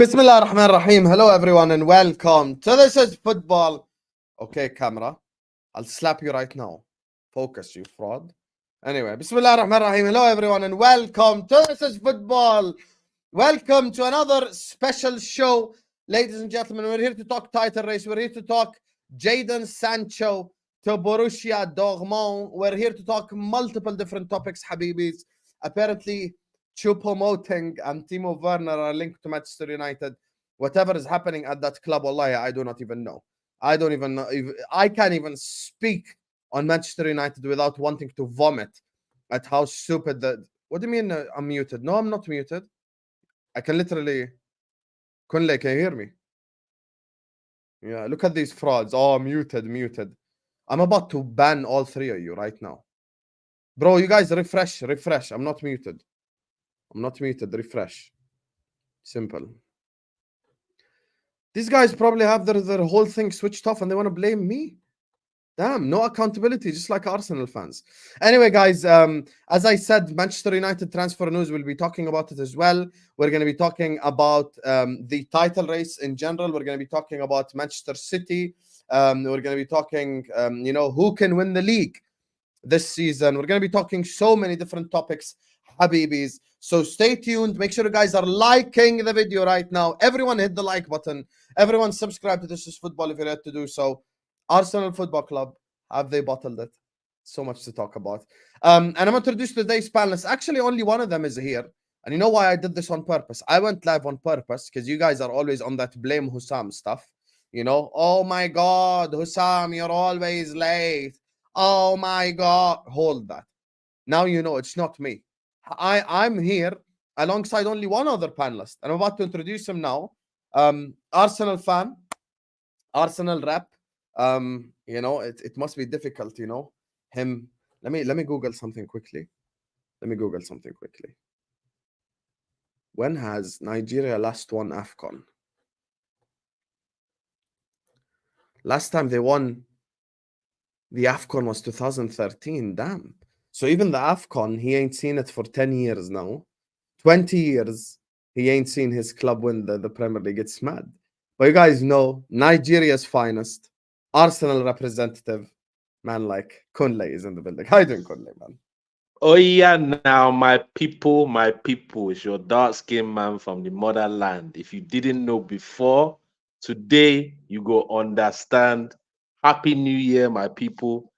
Bismillah ar-Rahman ar-Rahim. Hello everyone and welcome to This Is Football. Okay, camera. I'll slap you right now. Focus, you fraud. Anyway, Bismillah ar-Rahman ar-Rahim. Hello everyone and welcome to This Is Football. Welcome to another special show. Ladies and gentlemen, we're here to talk title race. We're here to talk Jadon Sancho to Borussia Dortmund. We're here to talk multiple different topics, Habibis. Apparently, Mouting and Werner are linked to Manchester United. Whatever is happening at that club, wallahi, I do not even know. I don't even know. I can't even speak on Manchester United without wanting to vomit at how stupid that. What do you mean I'm muted? No, I'm not muted. I can literally. Kunle, can you hear me? Yeah, look at these frauds. Oh, muted. I'm about to ban all three of you right now. Bro, you guys refresh. I'm not muted. Refresh. Simple. These guys probably have their whole thing switched off and they want to blame me. Damn, no accountability, just like Arsenal fans. Anyway, guys, as I said, Manchester United transfer news, we'll be talking about it as well. We're going to be talking about the title race in general. We're going to be talking about Manchester City. We're going to be talking, who can win the league this season. We're going to be talking so many different topics, Habibis. So stay tuned. Make sure you guys are liking the video right now. Everyone hit the like button. Everyone subscribe to This Is Football if you're yet to do so. Arsenal Football Club, have they bottled it? So much to talk about. And I'm going to introduce today's panelists. Actually, only one of them is here. And you know why I did this on purpose? I went live on purpose because you guys are always on that blame Hussam stuff. You know, oh my God, Hussam, you're always late. Oh my God. Hold that. Now you know it's not me. I'm here alongside only one other panelist. And I'm about to introduce him now. Arsenal fan, Arsenal rep. It must be difficult, him. Let me Google something quickly. When has Nigeria last won AFCON? Last time they won the AFCON was 2013. Damn. So even the AFCON, he ain't seen it for 10 years now. 20 years, he ain't seen his club win the Premier League. It's mad. But you guys know, Nigeria's finest, Arsenal representative, man like Kunle is in the building. How you doing, Kunle, man? Oh yeah, now my people, it's your dark-skinned man from the motherland. If you didn't know before, today you go understand. Happy New Year, my people.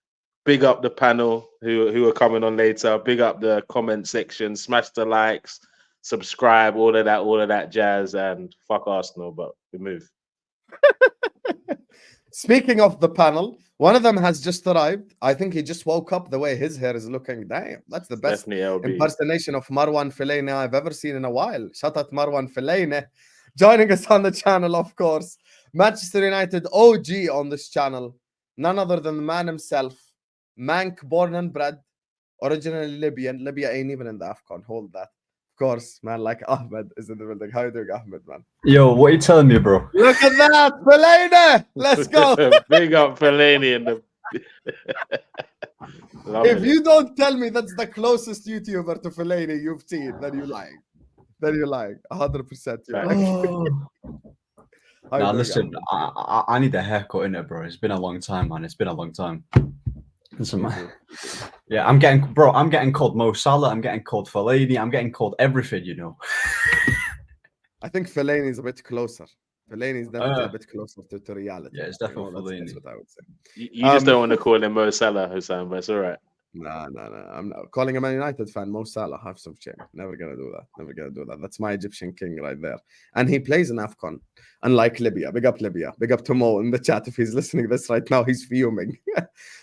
Big up the panel who are coming on later. Big up the comment section. Smash the likes, subscribe, all of that jazz, and fuck Arsenal, but we move. Speaking of the panel, one of them has just arrived. I think he just woke up the way his hair is looking. Damn, that's the best impersonation of Marwan Fellaini I've ever seen in a while. Shout out Marwan Fellaini. Joining us on the channel, of course. Manchester United OG on this channel. None other than the man himself. Mank, born and bred. Originally Libyan. Libya ain't even in the AFCON. Hold that. Of course, man, like Ahmed is in the building. How you doing, Ahmed, man? Yo, what are you telling me, bro? Look at that, Fellaini! Let's go. Big up Fellaini in the. If you don't tell me that's the closest YouTuber to Fellaini you've seen, then you're lying. 100%. Now listen, I need a haircut in it, bro. It's been a long time, man. It's been a long time. Yeah, I'm getting called Mo Salah. I'm getting called Fellaini. I'm getting called everything, I think Fellaini is a bit closer. Fellaini is definitely a bit closer to reality. Yeah, it's definitely Fellaini. That's what I would say. You just don't want to call him Mo Salah, Hussam, but it's all right. No. I'm not calling him a United fan. Mo Salah, have some shame. Never gonna do that. That's my Egyptian king right there. And he plays in AFCON, unlike Libya. Big up Libya. Big up to Mo in the chat. If he's listening to this right now, he's fuming.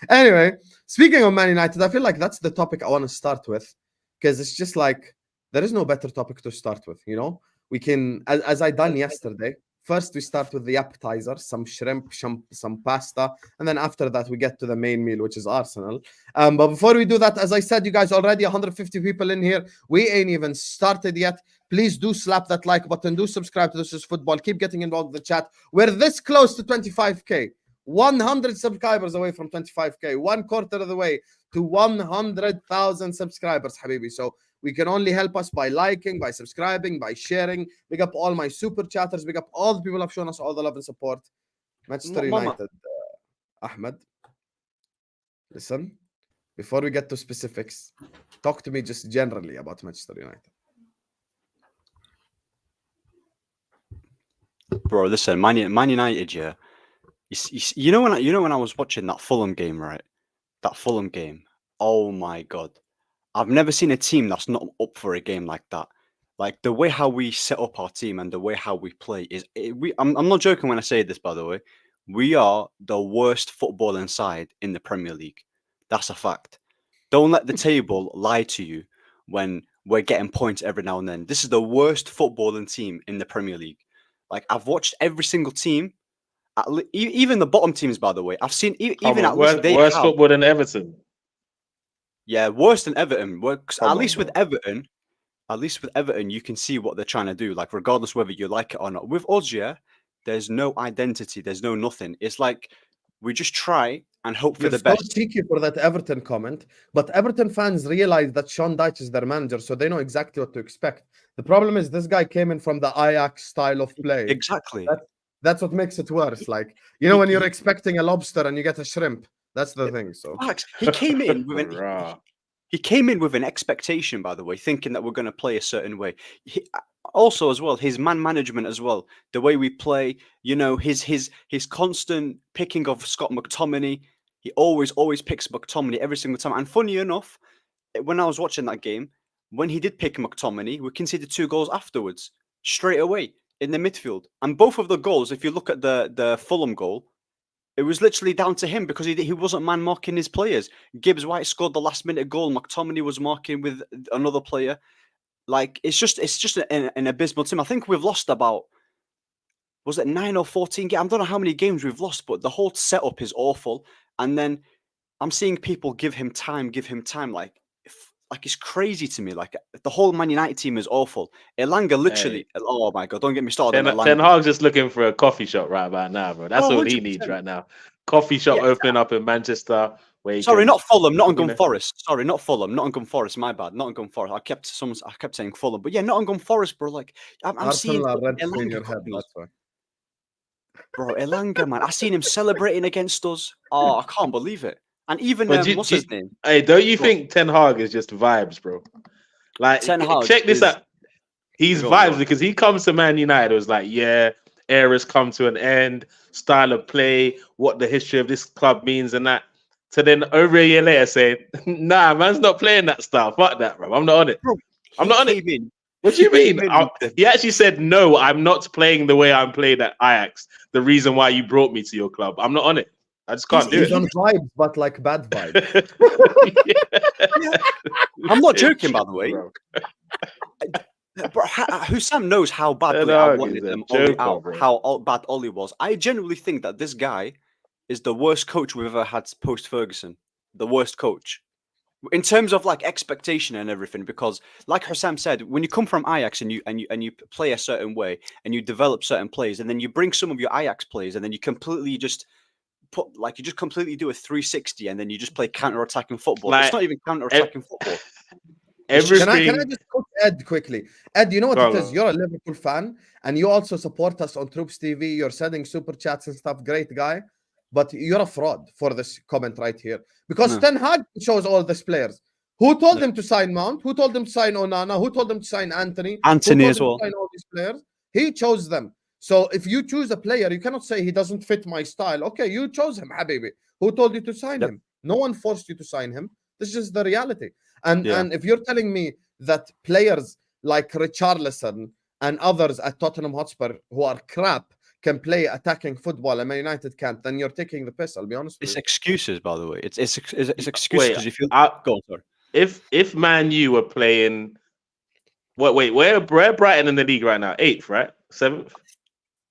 Anyway, speaking of Man United, I feel like that's the topic I want to start with, because it's just like there is no better topic to start with. We can, as I done yesterday. First, we start with the appetizer, some shrimp, some pasta, and then after that, we get to the main meal, which is Arsenal. But before we do that, as I said, you guys already 150 people in here. We ain't even started yet. Please do slap that like button. Do subscribe to This Is Football. Keep getting involved in the chat. We're this close to 25K. 100 subscribers away from 25k, 1/4 of the way to 100,000 subscribers, Habibi. So we can only help us by liking, by subscribing, by sharing. Big up all my super chatters. Big up all the people who have shown us all the love and support. Manchester United, Ahmed. Listen, before we get to specifics, talk to me just generally about Manchester United. Bro, listen, Man United, yeah. You know when I was watching that Fulham game, right? That Fulham game. Oh my God, I've never seen a team that's not up for a game like that. Like the way how we set up our team and the way how we play is. I'm not joking when I say this, by the way. We are the worst footballing side in the Premier League. That's a fact. Don't let the table lie to you when we're getting points every now and then. This is the worst footballing team in the Premier League. Like I've watched every single team, even the bottom teams. By the way, I've seen even at least they worse have, football than Everton. Yeah, worse than Everton. At least bro. with Everton, you can see what they're trying to do. Like regardless whether you like it or not. With us, yeah, there's no identity. There's no nothing. It's like we just try and hope for the best. Cheeky for that Everton comment, but Everton fans realize that Sean Dyche is their manager, so they know exactly what to expect. The problem is this guy came in from the Ajax style of play. Exactly. That's what makes it worse. Like, you know, when you're expecting a lobster and you get a shrimp, that's the thing. So he came in with an expectation, by the way, thinking that we're going to play a certain way. Also, as well, his man management as well, the way we play. You know, his constant picking of Scott McTominay. He always picks McTominay every single time. And funny enough, when I was watching that game, when he did pick McTominay, we conceded 2 goals afterwards, straight away in the midfield. And both of the goals, if you look at the Fulham goal, it was literally down to him because he wasn't man marking his players. Gibbs White scored the last minute goal. McTominay was marking with another player. Like it's just an abysmal team. I think we've lost about, was it 9 or 14 games? I don't know how many games we've lost, but the whole setup is awful. And then I'm seeing people give him time. Like it's crazy to me. Like the whole Man United team is awful. Elanga literally. Hey. Oh my God! Don't get me started. Ten Hag's just looking for a coffee shop right about now, bro. That's all he needs right now. Coffee shop opening up in Manchester. Not Fulham, Nottingham Forest. Sorry, not Fulham, Nottingham Forest. My bad, Nottingham Forest. I kept saying Fulham, but yeah, Nottingham Forest, bro. Like I'm seeing Elanga. Bro, Elanga, man. I seen him celebrating against us. Oh, I can't believe it. And even what's his name? Hey, don't you think Ten Hag is just vibes, bro? Like, check this out. He's vibes because he comes to Man United. It was like, yeah, eras come to an end, style of play, what the history of this club means, and that. So then over a year later, saying, "Nah, man's not playing that style. Fuck that, bro. I'm not on it. Bro, I'm not on it." What do you mean? He actually said, "No, I'm not playing the way I'm playing at Ajax. The reason why you brought me to your club. I'm not on it. I just can't do it." He's on vibes, but like bad vibes. I'm not joking, by the way. Bro, Hussam knows how badly I wanted them Ollie out, how bad Ollie was. I genuinely think that this guy is the worst coach we've ever had post Ferguson. The worst coach in terms of like expectation and everything. Because, like Hussam said, when you come from Ajax and you play a certain way and you develop certain players, and then you bring some of your Ajax players, and then you completely just completely do a 360, and then you just play counter-attacking football. It's not even counter-attacking football. Can I just coach Ed quickly? Ed, you know what it is? You're a Liverpool fan, and you also support us on Troops TV. You're sending super chats and stuff. Great guy. But you're a fraud for this comment right here. Because Ten Hag shows all these players. Who told him to sign Mount? Who told him to sign Onana? Who told him to sign Anthony? Anthony as well. Sign all these players? He chose them. So if you choose a player, you cannot say he doesn't fit my style. Okay, you chose him, Habibi. Who told you to sign him? No one forced you to sign him. This is just the reality. And if you're telling me that players like Richarlison and others at Tottenham Hotspur who are crap can play attacking football and Man United can't, then you're taking the piss. I'll be honest with you. It's excuses, by the way. It's excuses because if you go on, sorry. If Man U were playing, where Brighton in the league right now? 8th, right? 7th?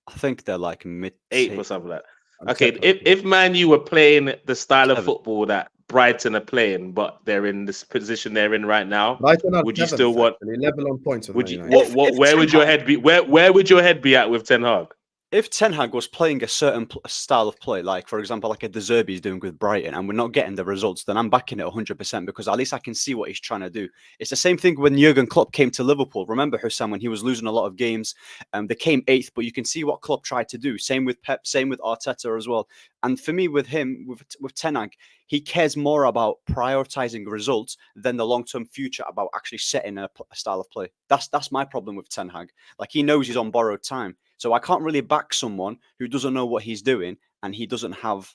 I think they're like mid 8th or something like that. Okay, if Man U were playing the style of football that Brighton are playing, but they're in this position they're in right now, would you still want level on points? Would you? Where would your head be? Where would your head be at with Ten Hag? if Ten Hag was playing a certain style of play, like for example, like a De Zerbi is doing with Brighton, and we're not getting the results, then I'm backing it 100% because at least I can see what he's trying to do. It's the same thing when Jurgen Klopp came to Liverpool. Remember, Hussam, when he was losing a lot of games, they came 8th, but you can see what Klopp tried to do. Same with Pep, same with Arteta as well. And for me, with him, with Ten Hag, he cares more about prioritizing results than the long-term future about actually setting a style of play. That's my problem with Ten Hag. Like, he knows he's on borrowed time. So I can't really back someone who doesn't know what he's doing and he doesn't have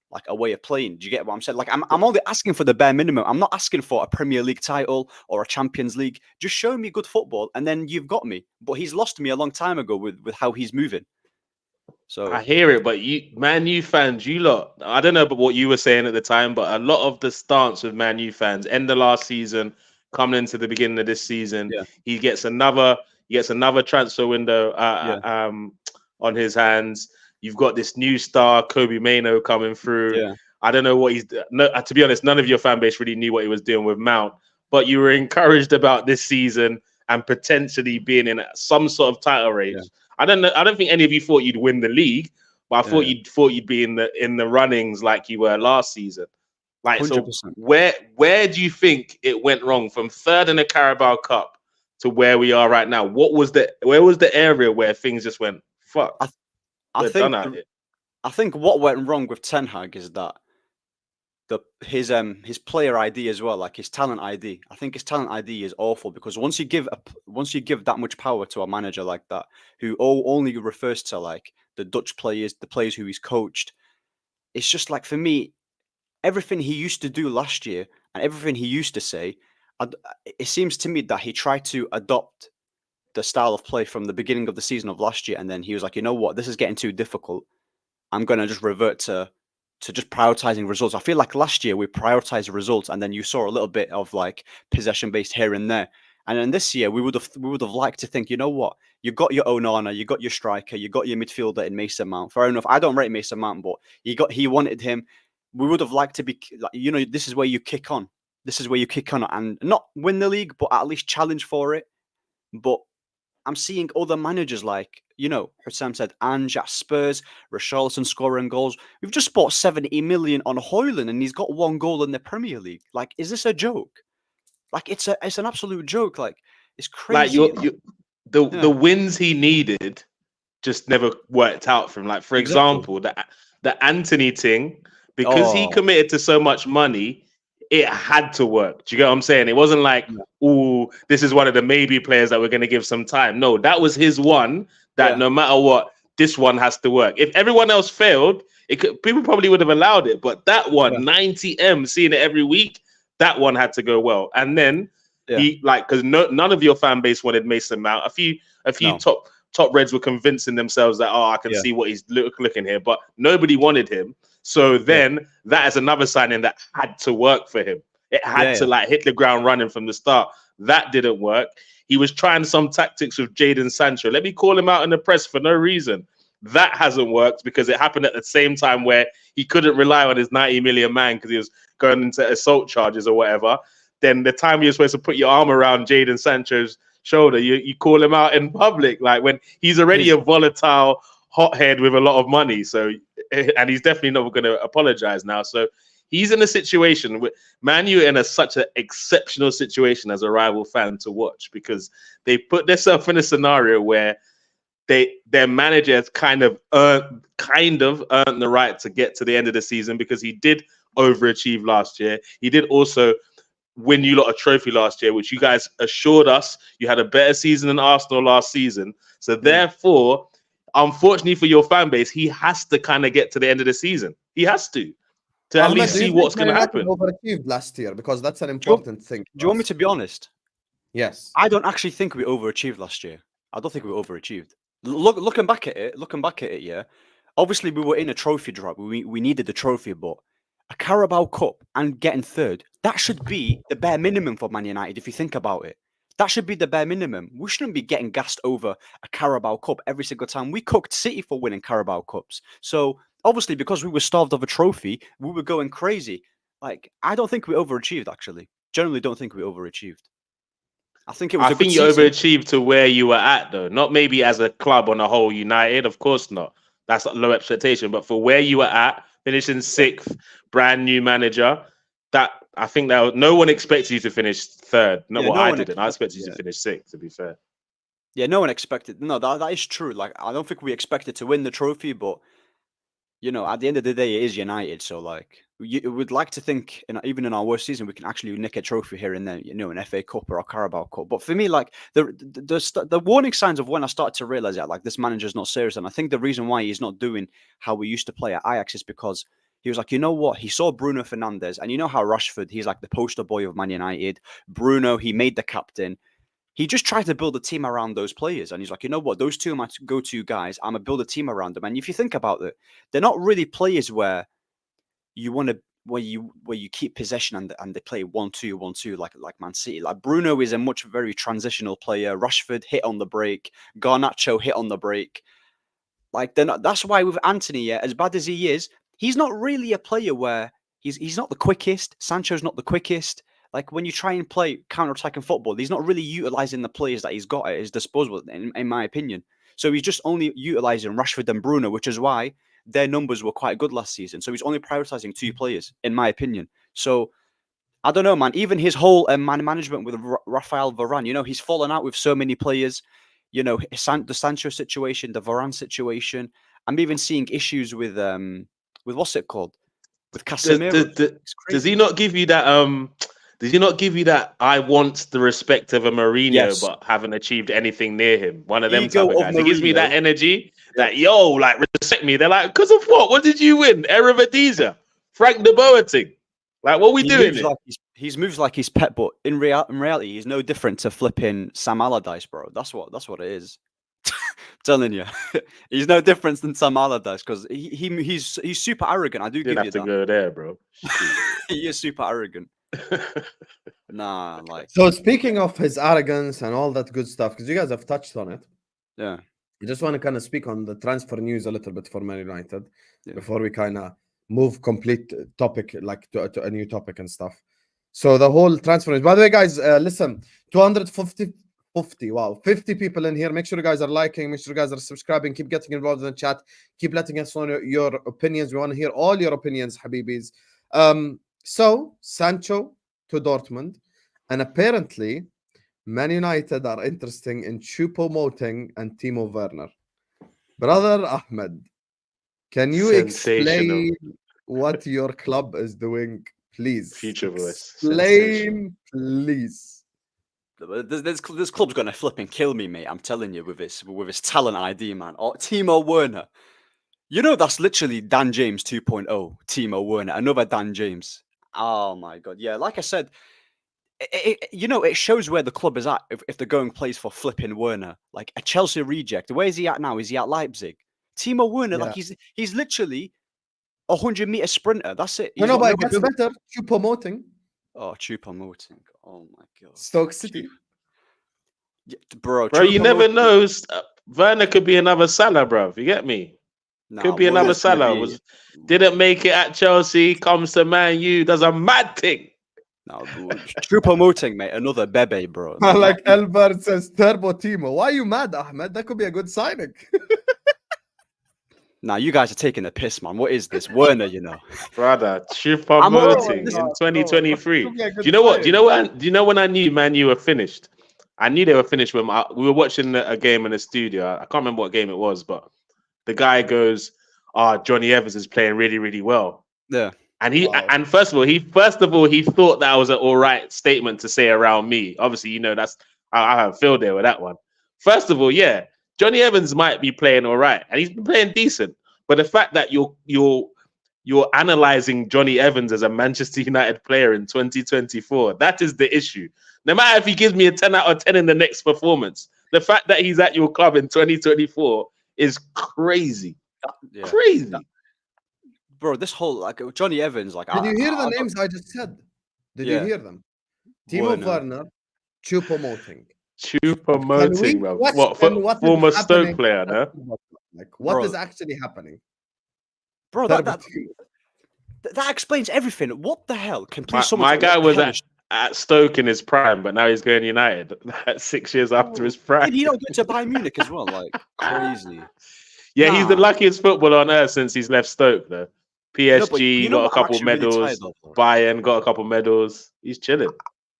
like a way of playing. Do you get what I'm saying? Like, I'm only asking for the bare minimum. I'm not asking for a Premier League title or a Champions League. Just show me good football and then you've got me. But he's lost me a long time ago with how he's moving. So I hear it, but you Man U fans, you lot, I don't know about what you were saying at the time, but a lot of the stance with Man U fans, end of last season, coming into the beginning of this season, he gets another transfer window on his hands. You've got this new star, Kobe Mainoo, coming through. Yeah. I don't know what he's to be honest, none of your fan base really knew what he was doing with Mount, but you were encouraged about this season and potentially being in some sort of title race. Yeah. I don't know. I don't think any of you thought you'd win the league, but I thought you'd be in the runnings like you were last season. Like, 100%. So where do you think it went wrong from third in the Carabao Cup to where we are right now? Where was the area where things just went fuck? I think what went wrong with Ten Hag is that his player ID as well, like his talent ID. I think his talent ID is awful because once you give that much power to a manager like that, who only refers to like the Dutch players, the players who he's coached, it's just like, for me, everything he used to do last year and everything he used to say, it seems to me that he tried to adopt the style of play from the beginning of the season of last year, and then he was like, you know what, this is getting too difficult. I'm gonna just revert to just prioritizing results. I feel like last year we prioritized results, and then you saw a little bit of like possession based here and there. And then this year we would have liked to think, you know what, you got your Onana, you got your striker, you got your midfielder in Mason Mount. Fair enough. I don't rate Mason Mount, but he wanted him. We would have liked to be like, you know, this is where you kick on. This is where you kick on and not win the league, but at least challenge for it. But I'm seeing other managers like, you know, Hussam said, Ange at Spurs, Richarlison scoring goals. We've just bought 70 million on Højlund and he's got 1 goal in the Premier League. Like, is this a joke? Like, it's an absolute joke. Like, it's crazy. Like, the wins he needed just never worked out for him. Like, for example, the Anthony thing, because he committed to so much money, it had to work. Do you get what I'm saying? It wasn't like, oh, this is one of the maybe players that we're going to give some time. No, that was his one that no matter what, this one has to work. If everyone else failed, people probably would have allowed it. But that one, 90M, seeing it every week, that one had to go well. And then he, like, because none of your fan base wanted Mason Mount. A few top Reds were convincing themselves that, I can see what he's looking here. But nobody wanted him. So then that is another signing that had to work for him. It had to like hit the ground running from the start. That didn't work. He was trying some tactics with Jadon Sancho. Let me call him out in the press for no reason. That hasn't worked because it happened at the same time where he couldn't rely on his 90 million man because he was going into assault charges or whatever. Then the time you're supposed to put your arm around Jadon Sancho's shoulder, you call him out in public, like when he's already a volatile hothead with a lot of money. So, and he's definitely not going to apologize now. So he's in a situation with Man U in such an exceptional situation as a rival fan to watch because they put themselves in a scenario where their manager has kind of earned the right to get to the end of the season because he did overachieve last year. He did also win you lot a trophy last year, which you guys assured us you had a better season than Arsenal last season. So therefore, unfortunately for your fan base, he has to kind of get to the end of the season. He has to at least see what's going to happen. Overachieved last year because that's an important thing. Do you want me to be honest? Yes. I don't actually think we overachieved last year. I don't think we overachieved. Looking back at it, yeah. Obviously, we were in a trophy drop. We needed the trophy, but a Carabao Cup and getting third, that should be the bare minimum for Man United. If you think about it, that should be the bare minimum. We shouldn't be getting gassed over a Carabao Cup every single time. We cooked City for winning Carabao Cups. So obviously, because we were starved of a trophy, we were going crazy. Like, I don't think we overachieved, actually. Generally don't think we overachieved. I think it was. I think you overachieved to where you were at, though. Not maybe as a club on a whole, United. Of course not. That's a low expectation. But for where you were at, finishing 6th, brand new manager, that I think that no one expected you to finish 3rd. No, Yeah, well, no I one didn't. I expected expected, you to finish 6th. To be fair. Yeah, no one expected. No, that is true. Like, I don't think we expected to win the trophy, but you know, at the end of the day, it is United. So, like, we'd like to think, even in our worst season, we can actually nick a trophy here and then. You know, an FA Cup or a Carabao Cup. But for me, like, the warning signs of when I started to realize that, like, this manager's not serious, and I think the reason why he's not doing how we used to play at Ajax is because he was like, you know what? He saw Bruno Fernandes, and you know how Rashford, he's like the poster boy of Man United. Bruno, he made the captain. He just tried to build a team around those players. And he's like, you know what? Those two are my go-to guys. I'm going to build a team around them. And if you think about it, they're not really players where you want to, where you keep possession and they play 1-2, 1-2 like Man City. Like Bruno is a much very transitional player. Rashford hit on the break. Garnacho hit on the break. Like they're not, that's why with Anthony, yeah, as bad as he is, he's not really a player where he's not the quickest. Sancho's not the quickest. Like when you try and play counter-attacking football, he's not really utilizing the players that he's got at his disposal, in my opinion. So he's just only utilizing Rashford and Bruno, which is why their numbers were quite good last season. So he's only prioritizing 2 players, in my opinion. So I don't know, man. Even his whole man management with Rafael Varane, you know, he's fallen out with so many players. You know, the Sancho situation, the Varane situation. I'm even seeing issues with what's it called? With Casemiro. Does he not give you that does he not give you that I want the respect of a Mourinho, Yes. but haven't achieved anything near him? One of them Ego type of of guys. He gives me Mourinho. that energy that, yo, like, respect me. They're like, because of what? What did you win? Eredivisie? Frank de Boateng? Like, what are we doing here? Like he moves like he's Pep, but in reality, he's no different to flipping Sam Allardyce, bro. That's what it is. I'm telling you, he's no different than Sam Allardyce because he's super arrogant. I do give you that. Didn't have to go there, bro. He is super arrogant. Nah, like. So speaking of his arrogance and all that good stuff, because you guys have touched on it, Yeah. I just want to kind of speak on the transfer news a little bit for Man United before we kind of move complete topic like to a new topic and stuff. So the whole transfer news. By the way, guys, listen, 50 people in here. Make sure you guys are liking. Make sure you guys are subscribing. Keep getting involved in the chat. Keep letting us know your opinions. We want to hear all your opinions, Habibis. So Sancho to Dortmund, and apparently Man United are interested in Mouting and Timo Werner. Brother Ahmed, can you explain what your club is doing, please? Future voice. Explain, please. This club's gonna flip and kill me, mate. I'm telling you, with his talent ID, man. Oh, Timo Werner. You know that's literally Dan James 2.0. Timo Werner, another Dan James. Oh my god, yeah. Like I said, it shows where the club is at if the going plays for flipping Werner, like a Chelsea reject. Where is he at now? Is he at Leipzig? Timo Werner, like he's literally a 100-meter sprinter. That's it. No, but it gets better. Mouting. Oh, Mouting. Oh my god. Stoke City. Yeah, bro, you never know. Werner could be another Salah, bro. You get me? Could be another Salah. Didn't make it at Chelsea. Comes to Man U. Does a mad thing. No, Mouting, mate. Another Bebe, bro. Like Albert says, Turbo Timo. Why are you mad, Ahmed? That could be a good signing. Now you guys are taking the piss, man. What is this, Werner? You know, brother, Mouting in 2023. Do you know what? Do you know when I knew Man U were finished? I knew they were finished when we were watching a game in the studio. I can't remember what game it was, but the guy goes, Johnny Evans is playing really, really well. Yeah. And first of all, he thought that was an all right statement to say around me. Obviously, you know, that's I have Phil there with that one. First of all, yeah, Johnny Evans might be playing all right, and he's been playing decent. But the fact that you're analyzing Johnny Evans as a Manchester United player in 2024, that is the issue. No matter if he gives me a 10 out of 10 in the next performance, the fact that he's at your club in 2024 is crazy. Crazy. Bro, this whole like Johnny Evans, like did you hear the names I just said? Did you hear them? Timo Werner, Mouting. Mouting, bro. What former Stoke player, no? Like what is actually happening? Bro, that explains everything. What the hell? Can please my guy was at Stoke in his prime, but now he's going United. 6 years after his prime. Did he not go to Bayern Munich as well? Like crazy. Yeah, he's the luckiest footballer on earth since he's left Stoke. Though PSG got a couple medals, Bayern got a couple medals. He's chilling.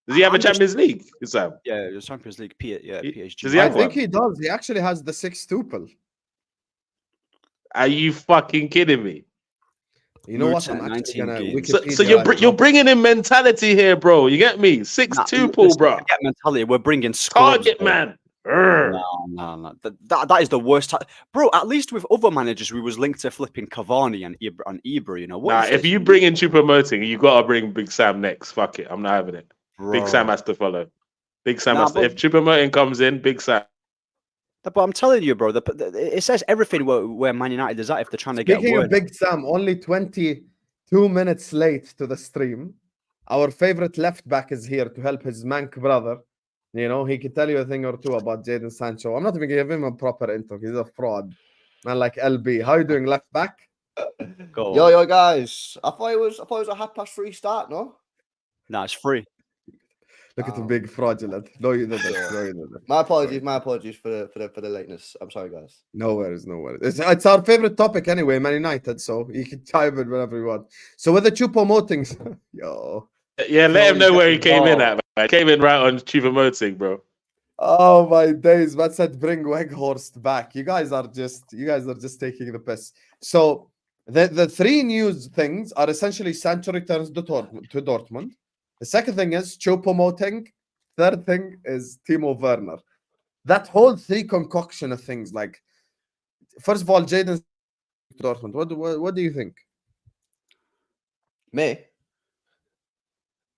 Does he have a Champions League? Sam? Yeah, the Champions League. PSG. Does he have I think he does. He actually has the 6-tuple. Are you fucking kidding me? You know what? I'm actually gonna so you're bringing in mentality here, bro. You get me? 6-tuple, bro. Get mentality. We're bringing squads, target man. No. That is the worst. Bro, at least with other managers, we was linked to flipping Cavani and Ibra. You know what? If you bring in Choupo-Moting, you gotta bring Big Sam next. Fuck it, I'm not having it. Bro. Big Sam has to follow. Big Sam has to. If Choupo-Moting comes in, Big Sam. But I'm telling you, bro, it says everything where Man United is at if they're trying to get. Speaking of Big Sam, only 22 minutes late to the stream. Our favorite left back is here to help his Mank brother. You know, he can tell you a thing or two about Jadon Sancho. I'm not even giving him a proper intro. He's a fraud. Man like LB. How you doing, left back? Yo, guys. I thought it was a 3:30 start, no? No, it's free. Look at the big fraudulent. No, you didn't. My apologies for the lateness. I'm sorry, guys. No worries. It's our favorite topic anyway, Man United. So you can chime in whenever you want. So with the Choupo-Moting, yo. Yeah, let him know where he came in at, man. Came in right on Choupo-Moting, bro. Oh my days. Man said bring Weghorst back. You guys are just taking the piss. So the three news things are essentially Sancho returns to Dortmund. The second thing is Choupo-Moting. Third thing is Timo Werner. That whole three concoction of things, like, first of all, Jadon Dortmund. What do you think? Me?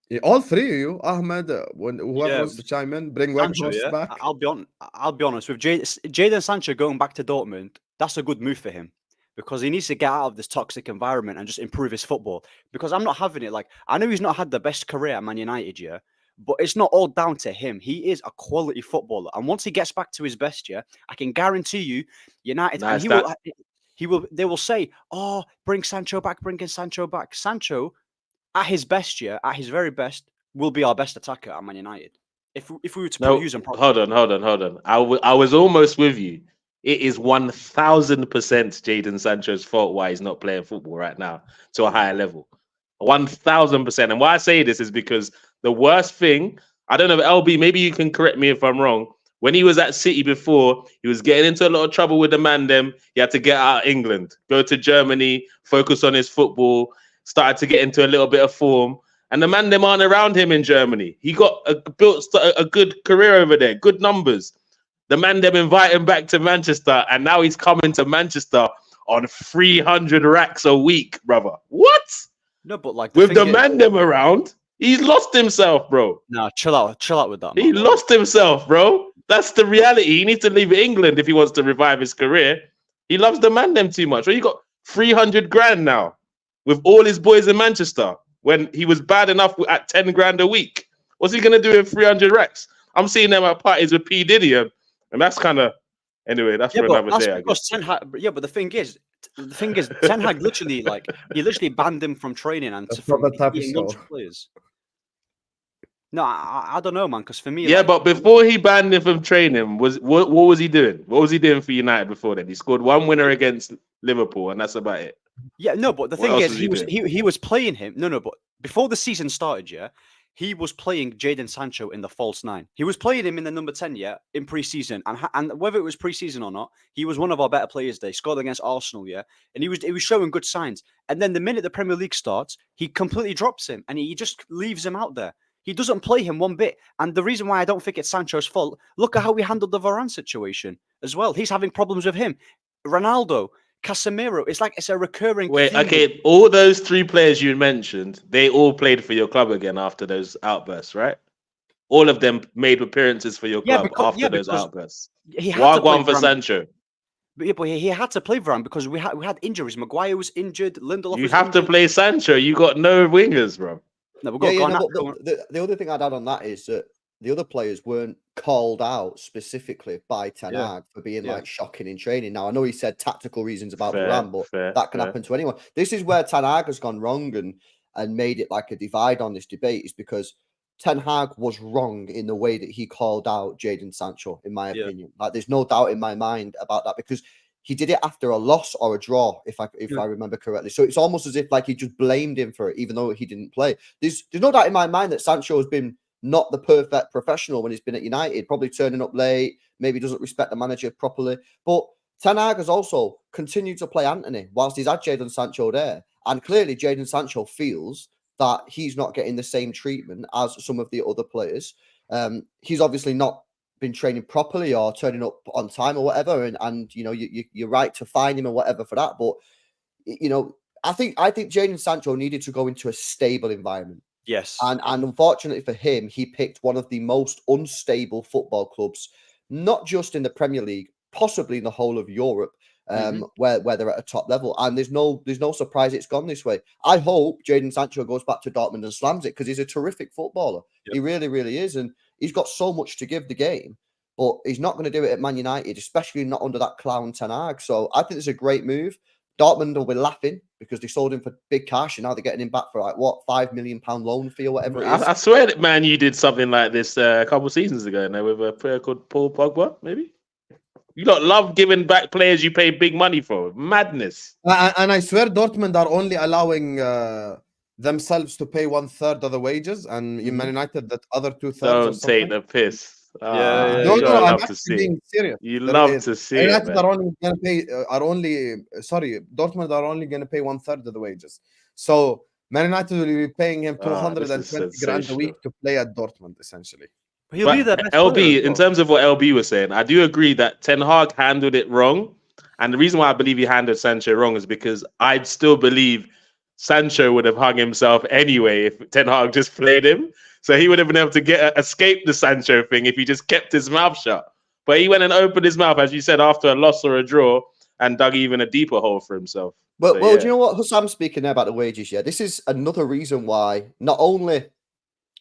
Yeah, all three of you, Ahmed, whoever wants to chime in, bring Weghorst back. I'll be honest with Jadon Sancho going back to Dortmund. That's a good move for him. Because he needs to get out of this toxic environment and just improve his football. Because I'm not having it. Like, I know he's not had the best career at Man United, yeah, but it's not all down to him. He is a quality footballer, and once he gets back to his best, yeah, I can guarantee you, United, and they will say, "Oh, bring Sancho back, Sancho back." Sancho, at his best, yeah, at his very best, will be our best attacker at Man United. If we were to use him properly. Hold on. I was almost with you. It is 1000% Jadon Sancho's fault why he's not playing football right now to a higher level. 1000%. And why I say this is because the worst thing, I don't know, LB, maybe you can correct me if I'm wrong. When he was at City before, he was getting into a lot of trouble with the Mandem. He had to get out of England, go to Germany, focus on his football, started to get into a little bit of form. And the Mandem aren't around him in Germany. He built a good career over there, good numbers. The man them invite him back to Manchester, and now he's coming to Manchester on 300 racks a week, brother. What? No, but like with the man them around, he's lost himself, bro. No, chill out with that. He lost himself, bro. That's the reality. He needs to leave England if he wants to revive his career. He loves the man them too much. Well, you got 300 grand now with all his boys in Manchester when he was bad enough at 10 grand a week. What's he gonna do with 300 racks? I'm seeing them at parties with P Diddy. And that's kind of, anyway, that's for another day, I guess. But the thing is, Ten Hag literally, he literally banned him from training and from eating players. No, I don't know, man, because for me... Yeah, but before he banned him from training, what was he doing? What was he doing for United before then? He scored one winner against Liverpool, and that's about it. Yeah, no, but the thing is, he was playing him... No, but before the season started, yeah, he was playing Jadon Sancho in the false nine. He was playing him in the number 10, yeah, in pre-season. And whether it was pre-season or not, he was one of our better players there. He scored against Arsenal, yeah. And he was showing good signs. And then the minute the Premier League starts, he completely drops him. And he just leaves him out there. He doesn't play him one bit. And the reason why I don't think it's Sancho's fault, look at how we handled the Varane situation as well. He's having problems with him. Ronaldo, Casemiro, it's a recurring theme. Okay, all those three players you mentioned, they all played for your club again after those outbursts, right? All of them made appearances for your club after those outbursts. One for Sancho. But he had to play Varane because we had injuries. Maguire was injured. Lindelof. You have to play Sancho. You got no wingers, bro. No, the other thing I'd add on that is that the other players weren't called out specifically by Ten Hag for being shocking in training. Now, I know he said tactical reasons about Varane, but that can happen to anyone. This is where Ten Hag has gone wrong and made it like a divide on this debate, is because Ten Hag was wrong in the way that he called out Jadon Sancho, in my opinion. Like, there's no doubt in my mind about that, because he did it after a loss or a draw, if I remember correctly. So it's almost as if like he just blamed him for it, even though he didn't play. There's no doubt in my mind that Sancho has been not the perfect professional when he's been at United, probably turning up late, maybe doesn't respect the manager properly. But Ten Hag has also continued to play Antony whilst he's had Jadon Sancho there. And clearly Jadon Sancho feels that he's not getting the same treatment as some of the other players. He's obviously not been training properly or turning up on time or whatever, and you know, you're right to fine him or whatever for that. But you know, I think Jadon Sancho needed to go into a stable environment. Yes, and unfortunately for him, he picked one of the most unstable football clubs, not just in the Premier League, possibly in the whole of Europe. Where they're at a top level, and there's no surprise it's gone this way. I hope Jadon Sancho goes back to Dortmund and slams it, because he's a terrific footballer. Yep. He really, really is, and he's got so much to give the game. But he's not going to do it at Man United, especially not under that clown Ten Hag. So I think it's a great move. Dortmund will be laughing because they sold him for big cash, and now they're getting him back for like what, £5 million loan fee or whatever it is. I swear that Man U did something like this a couple of seasons ago now with a player called Paul Pogba, maybe. You don't love giving back players you pay big money for. Madness. And I swear Dortmund are only allowing themselves to pay 1/3 of the wages, and Man United that other 2/3. Don't take the piss. No, I'm actually being serious. You love to see it. United are only going to pay. Dortmund are only going to pay 1/3 of the wages. So Man United will be paying him 220 grand a week to play at Dortmund, essentially. He'll be the best LB, in terms of what LB was saying, I do agree that Ten Hag handled it wrong. And the reason why I believe he handled Sancho wrong is because I'd still believe Sancho would have hung himself anyway if Ten Hag just played him. So he would have been able to escape the Sancho thing if he just kept his mouth shut. But he went and opened his mouth, as you said, after a loss or a draw, and dug even a deeper hole for himself. Well, do you know what, Hussam, speaking there about the wages, this is another reason why, not only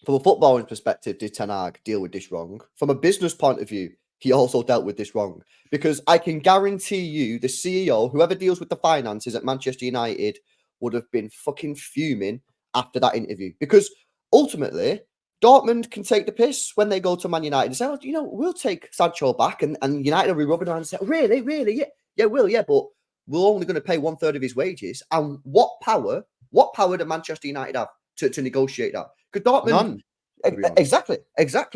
from a footballing perspective did Ten Hag deal with this wrong, from a business point of view, he also dealt with this wrong. Because I can guarantee you, the CEO, whoever deals with the finances at Manchester United, would have been fucking fuming after that interview. Because ultimately, Dortmund can take the piss when they go to Man United and say, oh, you know, we'll take Sancho back, and United will be rubbing around and say, really? Yeah, but we're only going to pay 1/3 of his wages. And what power do Manchester United have to negotiate that? Because Dortmund, none. Exactly.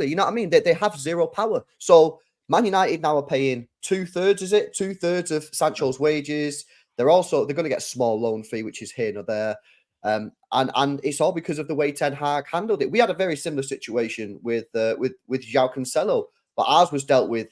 You know what I mean? They have zero power. So Man United now are paying 2/3, is it? 2/3 of Sancho's wages. They're going to get a small loan fee, which is here nor there. And it's all because of the way Ten Hag handled it. We had a very similar situation with João Cancelo, but ours was dealt with,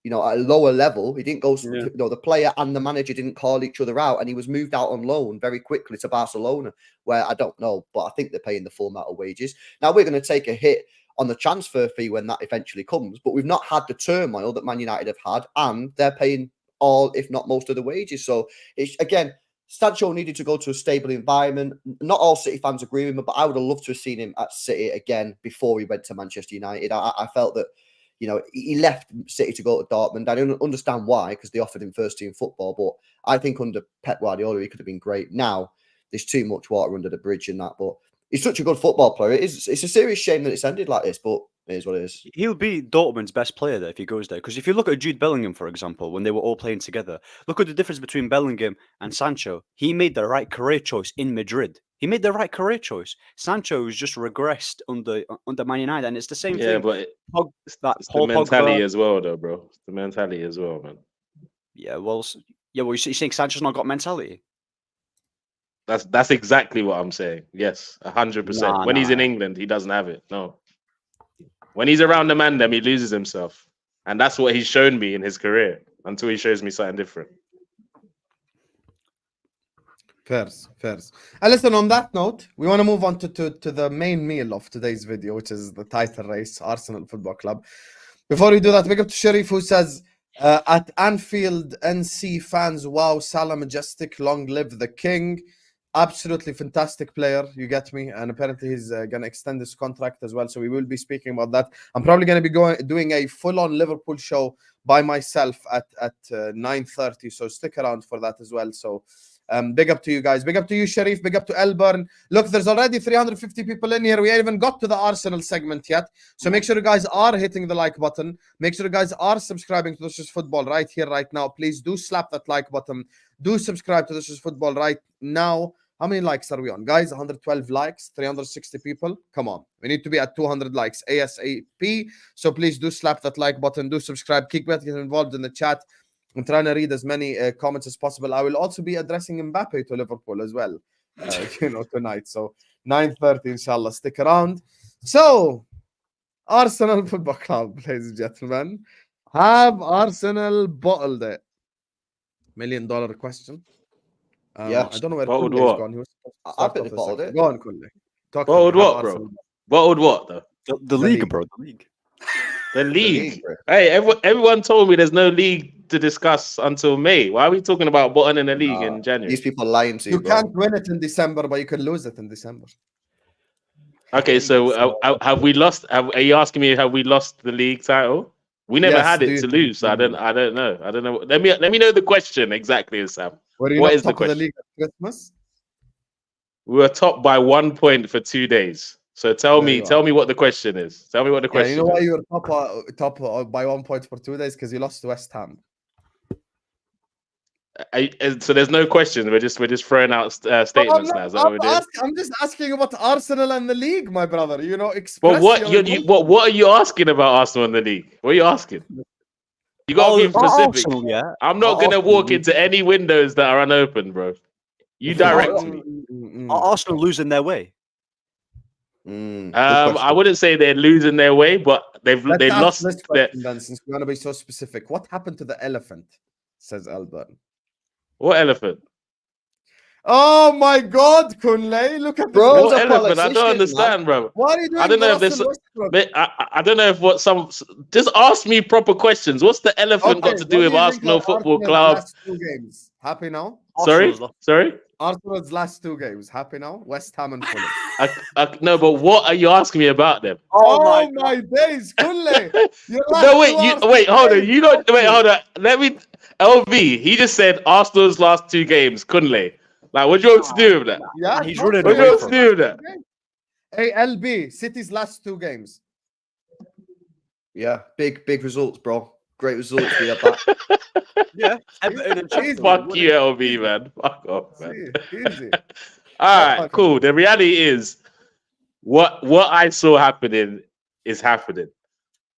you know, at a lower level. He didn't go, you know, the player and the manager didn't call each other out, and he was moved out on loan very quickly to Barcelona, where I don't know, but I think they're paying the full amount of wages. Now we're going to take a hit on the transfer fee when that eventually comes, but we've not had the turmoil that Man United have had, and they're paying all, if not most, of the wages. So it's, again, Sancho needed to go to a stable environment. Not all City fans agree with me, but I would have loved to have seen him at City again before he went to Manchester United. I felt that, you know, he left City to go to Dortmund. I don't understand why, because they offered him first team football, but I think under Pep Guardiola, he could have been great. Now, there's too much water under the bridge in that, but he's such a good football player. It's a serious shame that it's ended like this, but it is what it is. He'll be Dortmund's best player there if he goes there. Because if you look at Jude Bellingham, for example, when they were all playing together, look at the difference between Bellingham and Sancho. He made the right career choice in Madrid. He made the right career choice. Sancho's just regressed under Man United, and it's the same thing. Yeah, but it's the mentality as well, though, bro. It's the mentality as well, man. Yeah, well, you think Sancho's not got mentality? That's exactly what I'm saying. Yes, 100%. When he's in England, he doesn't have it. No. When he's around the man, he loses himself, and that's what he's shown me in his career. Until he shows me something different. Fairs. And listen, on that note, we want to move on to the main meal of today's video, which is the title race, Arsenal Football Club. Before we do that, big up to Sharif, who says, at Anfield, NC fans, wow, Salah majestic, long live the king. Absolutely fantastic player, you get me, and apparently he's going to extend his contract as well, so we will be speaking about that. I'm probably going to be doing a full-on Liverpool show by myself at 9:30, so stick around for that as well. So Big up to you guys. Big up to you, Sharif. Big up to Elburn. Look, there's already 350 people in here. We haven't even got to the Arsenal segment yet. So make sure you guys are hitting the like button. Make sure you guys are subscribing to This Is Football right here, right now. Please do slap that like button. Do subscribe to This Is Football right now. How many likes are we on? Guys, 112 likes, 360 people. Come on. We need to be at 200 likes ASAP. So please do slap that like button. Do subscribe. Keep getting involved in the chat. I'm trying to read as many comments as possible. I will also be addressing Mbappe to Liverpool as well, tonight. So 9:30, inshallah. Stick around. So, Arsenal Football Club, ladies and gentlemen. Have Arsenal bottled it? $1 million question. Yeah. I don't know where Bottled Kunle what? is gone. He was I bet they bottled it. Go on, Kunle. Talk Bottled to me. Have what, bro? Arsenal- Bottled what, though? The league, bro. The league. The league. league, bro. Hey, everyone told me there's no league to discuss until May. Why are we talking about bottom in the league in January? These people lying to you, You bro. can't win it in December, but you can lose it in December. Okay, so have we lost? Are you asking me have we lost the league title? We never Yes, had do it you to think- lose. So I don't know. Let me know the question exactly, Sam. Were you What not is the top of the question? league at Christmas? We were top by 1 point for 2 days. So tell There me you are. what the question is. Tell me what the Yeah, question you know why is. you were top by 1 point for 2 days? Because you lost to West Ham. So there's no questions. We're just throwing out statements now. Is that what we're doing? I'm just asking about Arsenal and the league, my brother. You know, But express what your what are you asking about Arsenal in the league? What are you asking? You got to be specific. Arsenal, yeah. I'm not going to Arsenal walk losing- into any windows that are unopened, bro. You direct me. Are Arsenal losing their way? Good I question. wouldn't say they're losing their way, but they Let's ask lost this their. question then, since we want to be so specific. What happened to the elephant? Says Albert. What elephant? Oh my God, Kunle! Look at Bro, this. What a elephant? I don't politician, understand, bro. What are you doing? I don't know if Russell this. Westbrook? I don't know if what some. Just ask me proper questions. What's the elephant got to do what with do you think Arsenal of Football Arsenal's Club? last 2 games? Happy now? Sorry. Arsenal's last 2 games. Happy now? West Ham and Fulham. No, but what are you asking me about them? Oh my days, Kunle! No, wait, hold on. You don't wait, hold on. Let me. LV, he just said Arsenal's last 2 games. Kunle, like, what do you want to do with that? Yeah, He's talk running to What do me. you want to do with that? Hey, LB, City's last 2 games. Yeah, big results, bro. Great results. We had that. Yeah. Everton and Sheffield. Fuck you, LV, man. Fuck off, man. Easy. All right, cool. The reality is, what I saw happening is happening.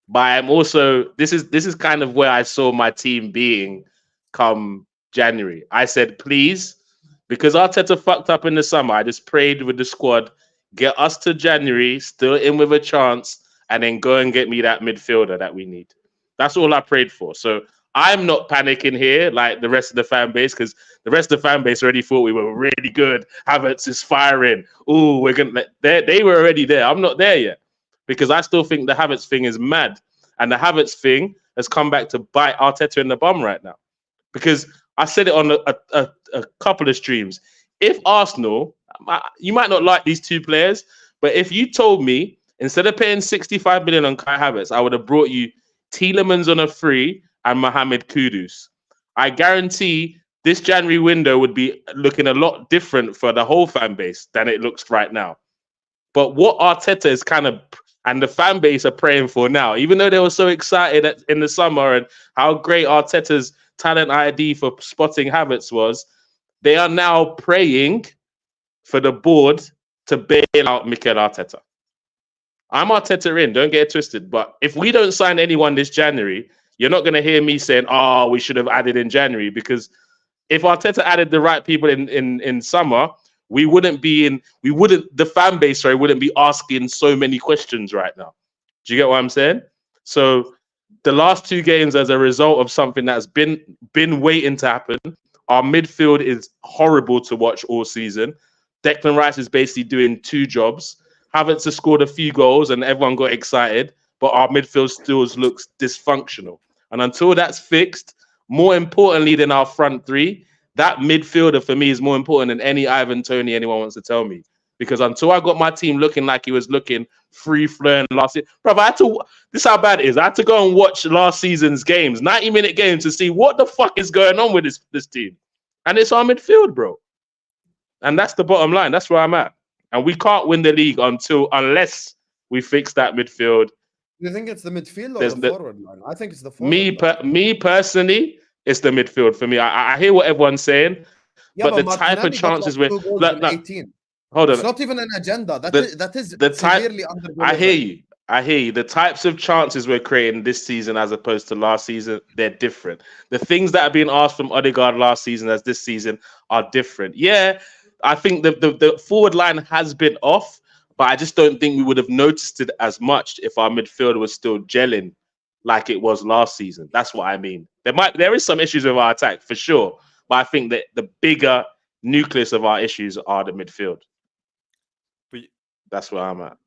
But I'm also this is kind of where I saw my team being come January. I said, please, because Arteta fucked up in the summer, I just prayed with the squad, get us to January, still in with a chance, and then go and get me that midfielder that we need. That's all I prayed for. So I'm not panicking here like the rest of the fan base, because the rest of the fan base already thought we were really good. Havertz is firing. Oh, we're gonna. They were already there. I'm not there yet, because I still think the Havertz thing is mad, and the Havertz thing has come back to bite Arteta in the bum right now. Because I said it on a couple of streams. If Arsenal, you might not like these 2 players, but if you told me instead of paying 65 million on Kai Havertz, I would have brought you Tielemans on a free and Mohamed Kudus, I guarantee this January window would be looking a lot different for the whole fan base than it looks right now. But what Arteta is kind of, and the fan base are praying for now, even though they were so excited in the summer and how great Arteta's talent ID for spotting Havertz was, they are now praying for the board to bail out Mikel Arteta. I'm Arteta in, don't get it twisted. But if we don't sign anyone this January, you're not going to hear me saying, oh, we should have added in January. Because if Arteta added the right people in summer, the fan base, wouldn't be asking so many questions right now. Do you get what I'm saying? So the last 2 games, as a result of something that's been waiting to happen, our midfield is horrible to watch all season. Declan Rice is basically doing 2 jobs. Havertz has scored a few goals and everyone got excited, but our midfield still looks dysfunctional. And until that's fixed, more importantly than our front 3, that midfielder for me is more important than any Ivan Toney anyone wants to tell me. Because until I got my team looking like he was looking free-flowing last year, bro, this is how bad it is. I had to go and watch last season's games, 90-minute games, to see what the fuck is going on with this team. And it's our midfield, bro. And that's the bottom line. That's where I'm at. And we can't win the league unless we fix that midfield. Do you think it's the midfield or the forward line? I think it's the forward line. Me personally, it's the midfield for me. I hear what everyone's saying, but the type of chances where... Hold on. It's not even an agenda. That is severely under. I hear you. The types of chances we're creating this season as opposed to last season, they're different. The things that are being asked from Odegaard last season as this season are different. Yeah, I think the forward line has been off, but I just don't think we would have noticed it as much if our midfield was still gelling like it was last season. That's what I mean. There is some issues with our attack for sure, but I think that the bigger nucleus of our issues are the midfield. That's where I'm at.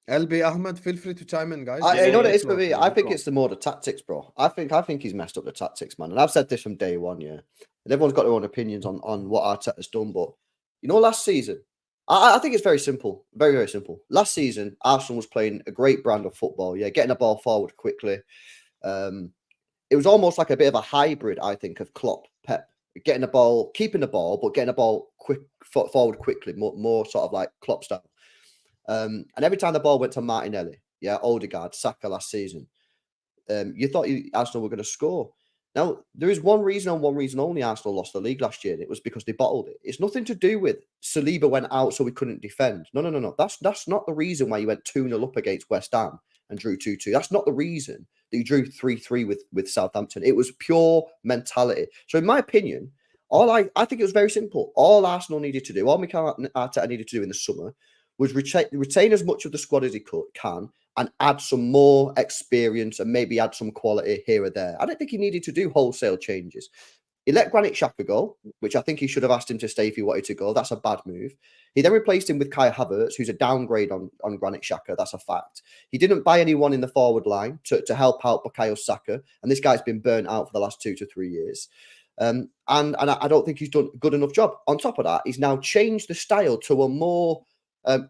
LB Ahmed, feel free to chime in, guys. I know what it is for me. I think it's the more the tactics, bro. I think he's messed up the tactics, man. And I've said this from day one, yeah. And everyone's got their own opinions on what Arteta's done, but last season, I think it's very simple, very, very simple. Last season, Arsenal was playing a great brand of football, yeah, getting the ball forward quickly. It was almost like a bit of a hybrid, I think, of Klopp, Pep, getting the ball, keeping the ball, but getting the ball forward quickly, more sort of like Klopp style. And every time the ball went to Martinelli, yeah, Odegaard, Saka last season, you thought Arsenal were going to score. Now, there is one reason and one reason only Arsenal lost the league last year, and it was because they bottled it. It's nothing to do with Saliba went out so we couldn't defend. No. That's not the reason why you went 2-0 up against West Ham and drew 2-2. That's not the reason that you drew 3-3 with Southampton. It was pure mentality. So in my opinion, I think it was very simple. All Arsenal needed to do, all Mikel Arteta needed to do in the summer was retain as much of the squad as he can and add some more experience and maybe add some quality here or there. I don't think he needed to do wholesale changes. He let Granit Xhaka go, which I think he should have asked him to stay if he wanted to go. That's a bad move. He then replaced him with Kai Havertz, who's a downgrade on Granit Xhaka. That's a fact. He didn't buy anyone in the forward line to help out Bukayo Saka, and this guy's been burnt out for the last 2 to 3 years. And I don't think he's done a good enough job. On top of that, he's now changed the style to a more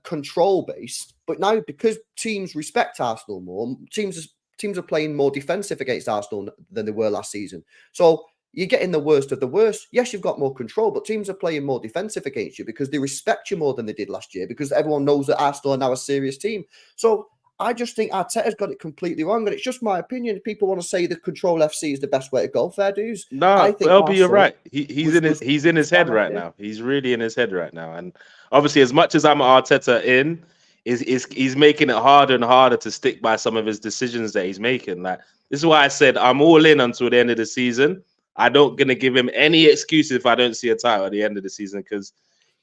control-based, but now because teams respect Arsenal more, teams are playing more defensive against Arsenal than they were last season. So you're getting the worst of the worst. Yes, you've got more control, but teams are playing more defensive against you because they respect you more than they did last year because everyone knows that Arsenal are now a serious team. So I just think Arteta's got it completely wrong, and it's just my opinion. If people want to say the Control FC is the best way to go, fair dues. No, LB, you're right. He's in his head right now. He's really in his head right now. And obviously, as much as I'm Arteta he's making it harder and harder to stick by some of his decisions that he's making. Like, this is why I said I'm all in until the end of the season. I don't gonna give him any excuse if I don't see a title at the end of the season because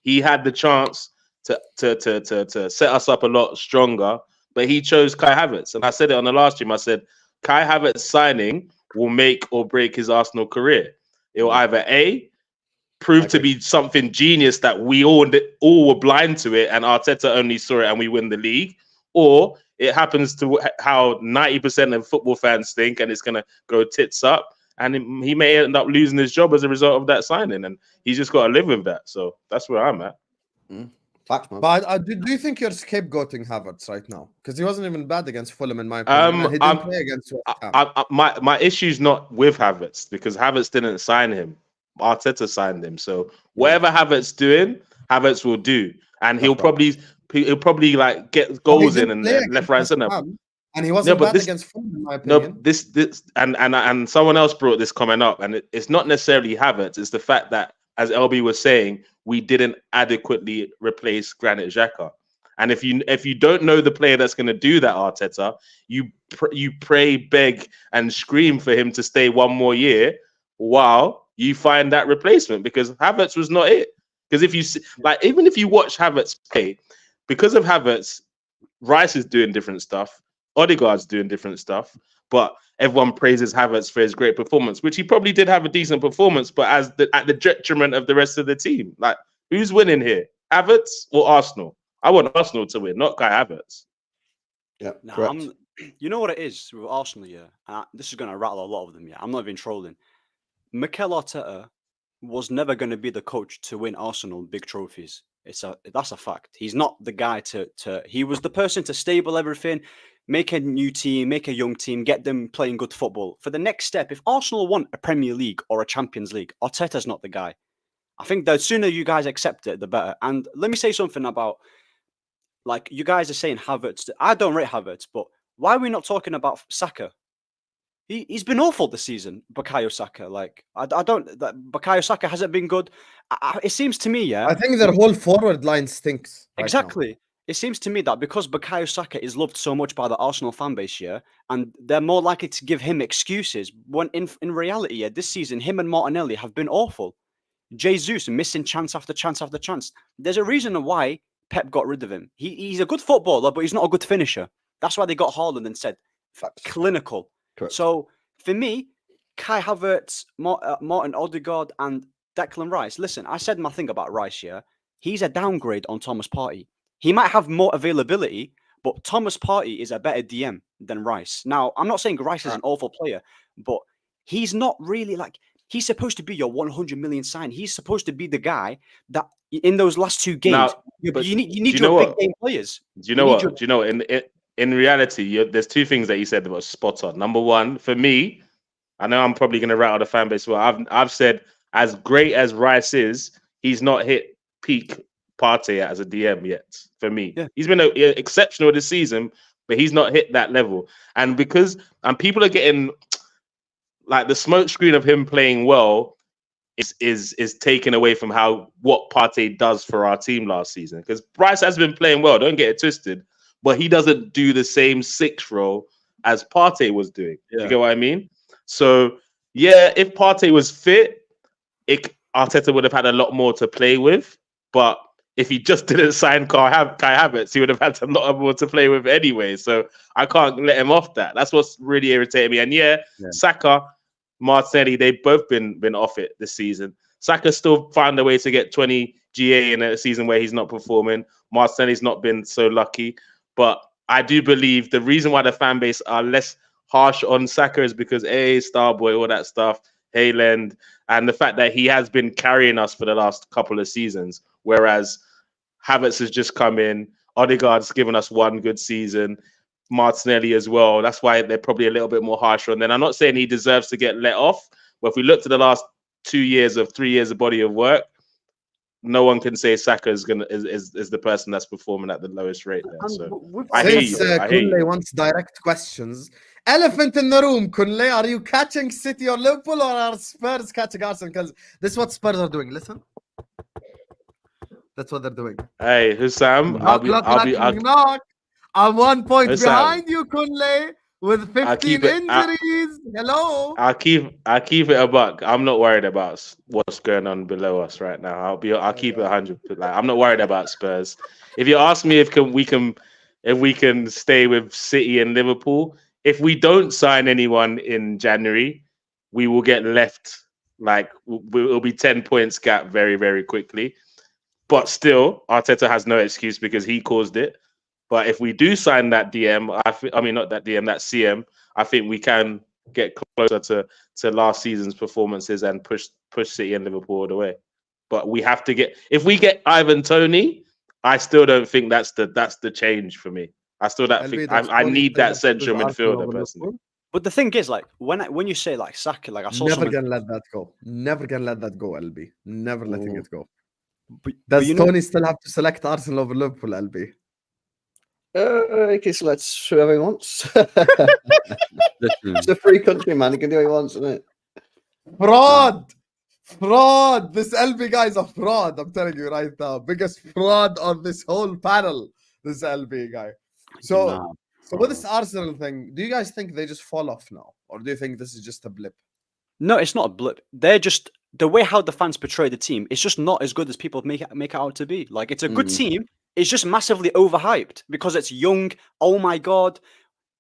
he had the chance to set us up a lot stronger. But he chose Kai Havertz. And I said it on the last stream. I said, Kai Havertz signing will make or break his Arsenal career. It will either A, prove to be something genius that we all were blind to it and Arteta only saw it and we win the league, or it happens to how 90% of football fans think and it's going to go tits up and he may end up losing his job as a result of that signing. And he's just got to live with that. So that's where I'm at. Fact, man. But do you think you're scapegoating Havertz right now? Because he wasn't even bad against Fulham, in my opinion. He didn't play against West Ham. My issue's not with Havertz because Havertz didn't sign him. Arteta signed him. So whatever Havertz doing, Havertz will do, and he'll probably like get goals in and left, right, center. And he wasn't bad against Fulham, in my opinion. No, this and someone else brought this comment up, and it's not necessarily Havertz. It's the fact that, as LB was saying, we didn't adequately replace Granit Xhaka. And if you don't know the player that's going to do that, Arteta, you pray, beg, and scream for him to stay one more year while you find that replacement, because Havertz was not it. Because if you even if you watch Havertz play, because of Havertz, Rice is doing different stuff, Odegaard's doing different stuff, but everyone praises Havertz for his great performance, which he probably did have a decent performance, but at the detriment of the rest of the team. Like, who's winning here? Havertz or Arsenal? I want Arsenal to win, not Kai Havertz. Yeah, you know what it is with Arsenal, yeah? And this is going to rattle a lot of them, yeah? I'm not even trolling. Mikel Arteta was never going to be the coach to win Arsenal big trophies. That's a fact. He's not the guy to. He was the person to stable everything, make a new team, make a young team, get them playing good football. For the next step, if Arsenal want a Premier League or a Champions League, Arteta's not the guy. I think the sooner you guys accept it, the better. And let me say something about, like, you guys are saying Havertz. I don't rate Havertz, but why are we not talking about Saka? He's been awful this season, Bukayo Saka. Like, Bukayo Saka hasn't been good. It seems to me, yeah. I think their whole forward line stinks. Exactly. Now. It seems to me that because Bukayo Saka is loved so much by the Arsenal fan base, yeah, and they're more likely to give him excuses, when in reality, yeah, this season, him and Martinelli have been awful. Jesus missing chance after chance after chance. There's a reason why Pep got rid of him. He's a good footballer, but he's not a good finisher. That's why they got Haaland and said, clinical. Correct. So, for me, Kai Havertz, Martin Odegaard, and Declan Rice. Listen, I said my thing about Rice, yeah? He's a downgrade on Thomas Partey. He might have more availability, but Thomas Partey is a better DM than Rice. Now, I'm not saying Rice is an awful player, but he's not really like... He's supposed to be your 100 million sign. He's supposed to be the guy that in those last two games, you need your big game players. Do you know what? Do you know, in reality, there's two things that you said that were spot on. Number one, for me, I know I'm probably going to rattle the fan base. Well, I've said, as great as Rice is, he's not hit peak Partey as a DM yet. For me, he's been exceptional this season, but he's not hit that level. And people are getting like the smoke screen of him playing well is taken away from what Partey does for our team last season. Because Rice has been playing well. Don't get it twisted. But he doesn't do the same six role as Partey was doing. Yeah. You get what I mean? So, yeah, if Partey was fit, Arteta would have had a lot more to play with. But if he just didn't sign Kai Havertz, he would have had a lot more to play with anyway. So I can't let him off that. That's what's really irritating me. And Saka, Martinelli, they've both been off it this season. Saka still found a way to get 20 GA in a season where he's not performing. Martinelli's not been so lucky. But I do believe the reason why the fan base are less harsh on Saka is because, Starboy, all that stuff, Hayland, and the fact that he has been carrying us for the last couple of seasons, whereas Havertz has just come in, Odegaard's given us one good season, Martinelli as well. That's why they're probably a little bit more harsh on them. I'm not saying he deserves to get let off, but if we look to the last 3 years of body of work, no one can say Saka is the person that's performing at the lowest rate there. So I hear you. Kunle wants direct questions. Elephant in the room, Kunle. Are you catching City or Liverpool, or are Spurs catching Arsenal? Because this is what Spurs are doing. Listen. That's what they're doing. Hey, Hussam. Knock. I'm 1 point behind you, Kunle, with 15 injuries. Hello. I'll keep it a buck. I'm not worried about what's going on below us right now. I'll keep it 100. Like, I'm not worried about Spurs. If you ask me if we can stay with City and Liverpool, if we don't sign anyone in January, we will get left. Like, it'll be 10 points gap very, very quickly. But still, Arteta has no excuse because he caused it. But if we do sign that DM, that CM, I think we can get closer to last season's performances and push City and Liverpool all the way. But we have to if we get Ivan Toney, I still don't think that's the change for me. I still don't think I need that central midfielder personally. But the thing is, like, when you say like Saka, like I saw never gonna let that go. Never gonna let that go, LB. Never letting it go. But does Tony still have to select Arsenal over Liverpool, LB? He can select whoever he wants. It's a free country, man. He can do what he wants, isn't it? Fraud. This LB guy is a fraud. I'm telling you right now. Biggest fraud on this whole panel. This LB guy. So with this Arsenal thing, do you guys think they just fall off now, or do you think this is just a blip? No, it's not a blip. They're just the way how the fans portray the team. It's just not as good as people make it out to be. Like, it's a good team. It's just massively overhyped because it's young. Oh my god!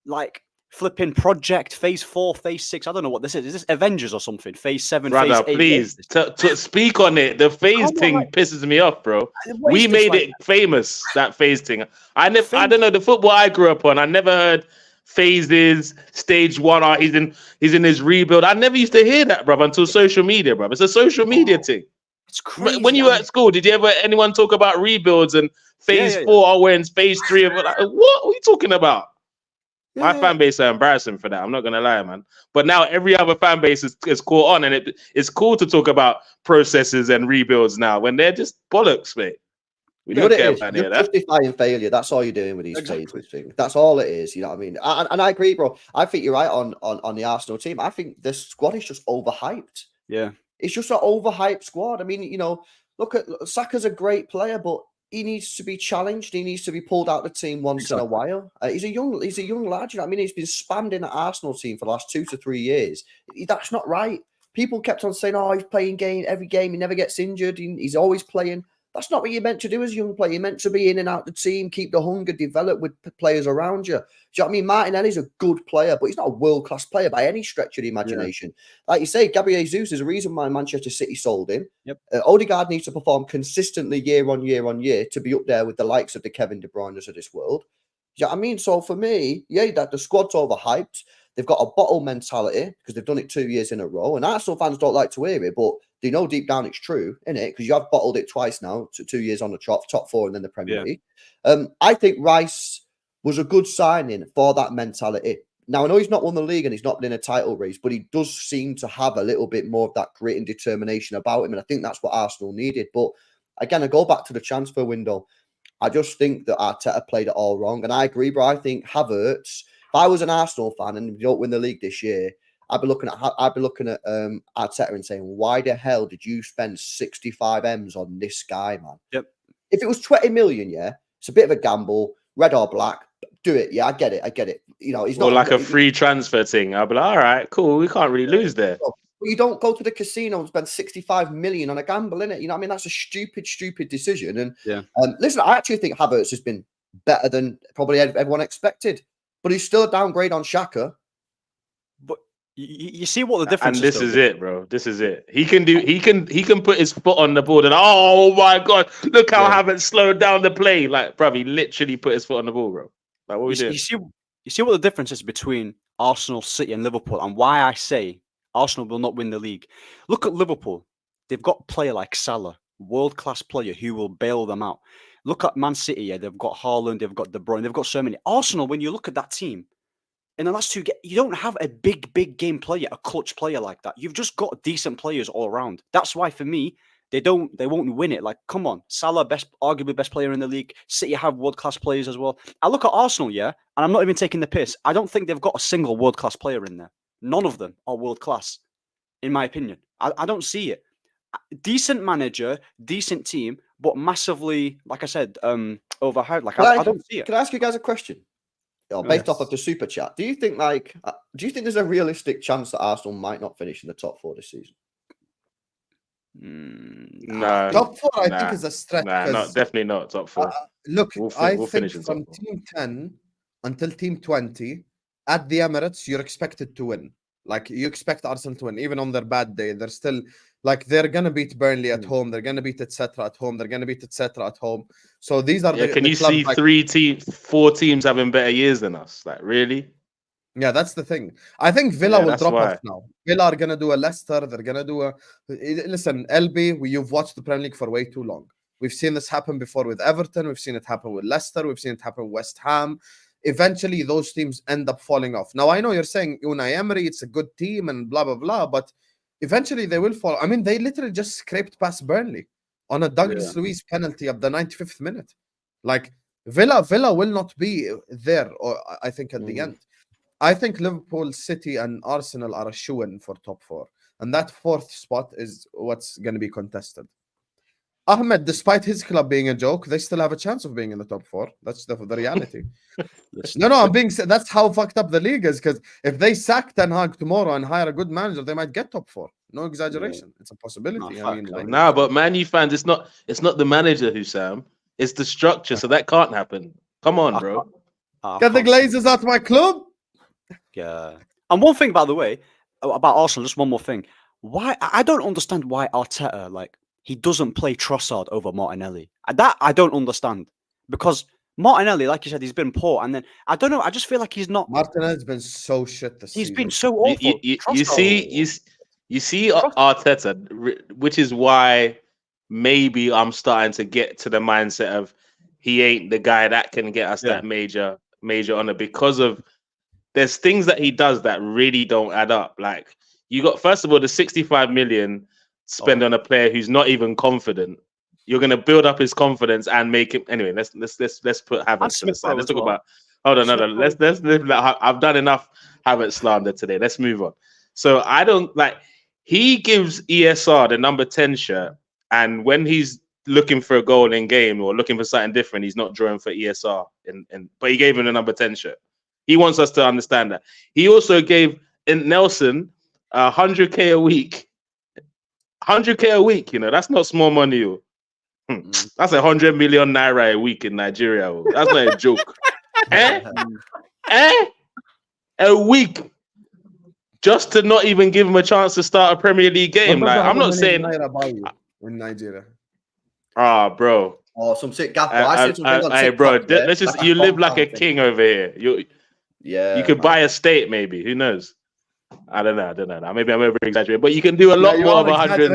Like, flipping project phase 4, phase 6. I don't know what this is. Is this Avengers or something? Phase 7, Brother, phase 8. Please to speak on it. The phase thing pisses me off, bro. We made it famous, that phase thing. I don't know, the football I grew up on, I never heard phases, stage 1, he's in his rebuild. I never used to hear that, bro, until social media, bro. It's a social media thing. It's crazy. When you were at school, did you ever anyone talk about rebuilds and phase 4 are wins, phase 3 of like, what are you talking about? My fan base are embarrassing for that. I'm not gonna lie, man. But now every other fan base is caught on, and it's cool to talk about processes and rebuilds now when they're just bollocks, mate. We don't care about you're justifying failure. That's all you're doing with these phases things. That's all it is. You know what I mean? And I agree, bro. I think you're right on the Arsenal team. I think the squad is just overhyped. Yeah, it's just an overhyped squad. I mean, you know, look at Saka's a great player, but he needs to be challenged. He needs to be pulled out of the team once in a while. He's a young lad. You know what I mean? He's been spammed in the Arsenal team for the last 2 to 3 years. That's not right. People kept on saying, "Oh, he's playing every game. He never gets injured. He's always playing." That's not what you're meant to do as a young player. You're meant to be in and out the team, keep the hunger, develop with players around you. Do you know what I mean? Martinelli's a good player, but he's not a world-class player by any stretch of the imagination. Yeah. Like you say, Gabriel Jesus is a reason why Manchester City sold him. Yep. Odegaard needs to perform consistently year on year to be up there with the likes of the Kevin De Bruyne's of this world. Do you know what I mean? So for me, that the squad's overhyped. They've got a bottle mentality because they've done it 2 years in a row. And Arsenal fans don't like to hear it, but they know deep down it's true, innit? Because you have bottled it twice now, 2 years on the top 4 and then the Premier League. I think Rice was a good signing for that mentality. Now, I know he's not won the league and he's not been in a title race, but he does seem to have a little bit more of that grit and determination about him. And I think that's what Arsenal needed. But again, I go back to the transfer window. I just think that Arteta played it all wrong. And I agree, bro. I think Havertz, if I was an Arsenal fan and we don't win the league this year, I'd be looking at Arteta and saying, why the hell did you spend 65 M's on this guy, man? Yep. If it was 20 million, it's a bit of a gamble, red or black. Do it. Yeah, I get it. You know, he's not like a free transfer thing. I'll be like, all right, cool. We can't really lose there. But you don't go to the casino and spend 65 million on a gamble, innit? You know what I mean? That's a stupid decision. And listen, I actually think Havertz has been better than probably everyone expected, but he's still a downgrade on Xhaka. But you see what the difference is. And this is it, bro. This is it. He can put his foot on the board and oh my god, look how Havertz slowed down the play. Like, bro, he literally put his foot on the ball, bro. Like, what we doing? You see what the difference is between Arsenal, City, and Liverpool, and why I say Arsenal will not win the league. Look at Liverpool. They've got a player like Salah, world-class player who will bail them out. Look at Man City. They've got Haaland, they've got De Bruyne, they've got so many. Arsenal, when you look at that team, in the last 2 games, you don't have a big game player, a clutch player like that. You've just got decent players all around. That's why, for me, they won't win it. Like, come on, Salah, arguably best player in the league. City have world-class players as well. I look at Arsenal, and I'm not even taking the piss. I don't think they've got a single world-class player in there. None of them are world-class, in my opinion. I don't see it. Decent manager, decent team, but massively, like I said, overhyped. Like, I don't see it. Can I ask you guys a question? Based off of the super chat, do you think there's a realistic chance that Arsenal might not finish in the top 4 this season? No, top 4 I think is a stretch. Definitely not top 4. Look, I think from team 10 until team 20 at the Emirates, you're expected to win. Like, you expect Arsenal to win, even on their bad day. They're still like, they're gonna beat Burnley at home. They're gonna beat etc. at home. They're gonna beat etc. at home. So these are Can you see 4 teams having better years than us? Like, really? Yeah, that's the thing. I think Villa will drop off now. Villa are gonna do a Leicester. They're gonna do a. Listen, LB, you've watched the Premier League for way too long. We've seen this happen before with Everton. We've seen it happen with Leicester. We've seen it happen with West Ham. Eventually, those teams end up falling off. Now, I know you're saying Unai Emery, it's a good team and blah blah blah, but eventually they will fall. I mean, they literally just scraped past Burnley on a Douglas Luiz penalty of the 95th minute. Like, Villa will not be there, or I think at the end. I think Liverpool, City, and Arsenal are a shoo-in for top 4, and that 4th spot is what's going to be contested. Ahmed, despite his club being a joke, they still have a chance of being in the top 4. That's the reality. I'm being. That's how fucked up the league is. Because if they sack Ten Hag tomorrow and hire a good manager, they might get top 4. No exaggeration. It's a possibility. But Man U fans, it's not the manager, Hussam. It's the structure. So that can't happen. Come on, bro. Get the Glazers out of my club. Yeah. And one thing, by the way, about Arsenal, just one more thing. Why I don't understand why Arteta he doesn't play Trossard over Martinelli. That I don't understand, because Martinelli, like you said, he's been poor, and then I don't know. I just feel like he's not. Martinelli's been so shit this season. He's been so awful. You see Arteta, which is why maybe I'm starting to get to the mindset of he ain't the guy that can get us that major honor, because of there's things that he does that really don't add up. Like, you got, first of all, the 65 million spend on a player who's not even confident. You're gonna build up his confidence and make him. Anyway, let's put Havertz to the side. Let's talk about. Hold on. Let's I've done enough Havertz slander today. Let's move on. So I don't like. He gives ESR the number 10 shirt, and when he's looking for a goal in game or looking for something different, he's not drawing for ESR. But he gave him the number 10 shirt. He wants us to understand that. He also gave Nelson 100K a week. 100K a week, you know, that's not small money. Yo. That's 100 million naira a week in Nigeria. Yo. That's not a joke. A week just to not even give him a chance to start a Premier League game. Like, I'm not saying in Nigeria. Bro. Oh, some sick gaffer. Hey, bro, let's just, you live like a king over here. You could buy a state, maybe. Who knows? I don't know. Maybe I'm over exaggerating, but you can do a lot more of 100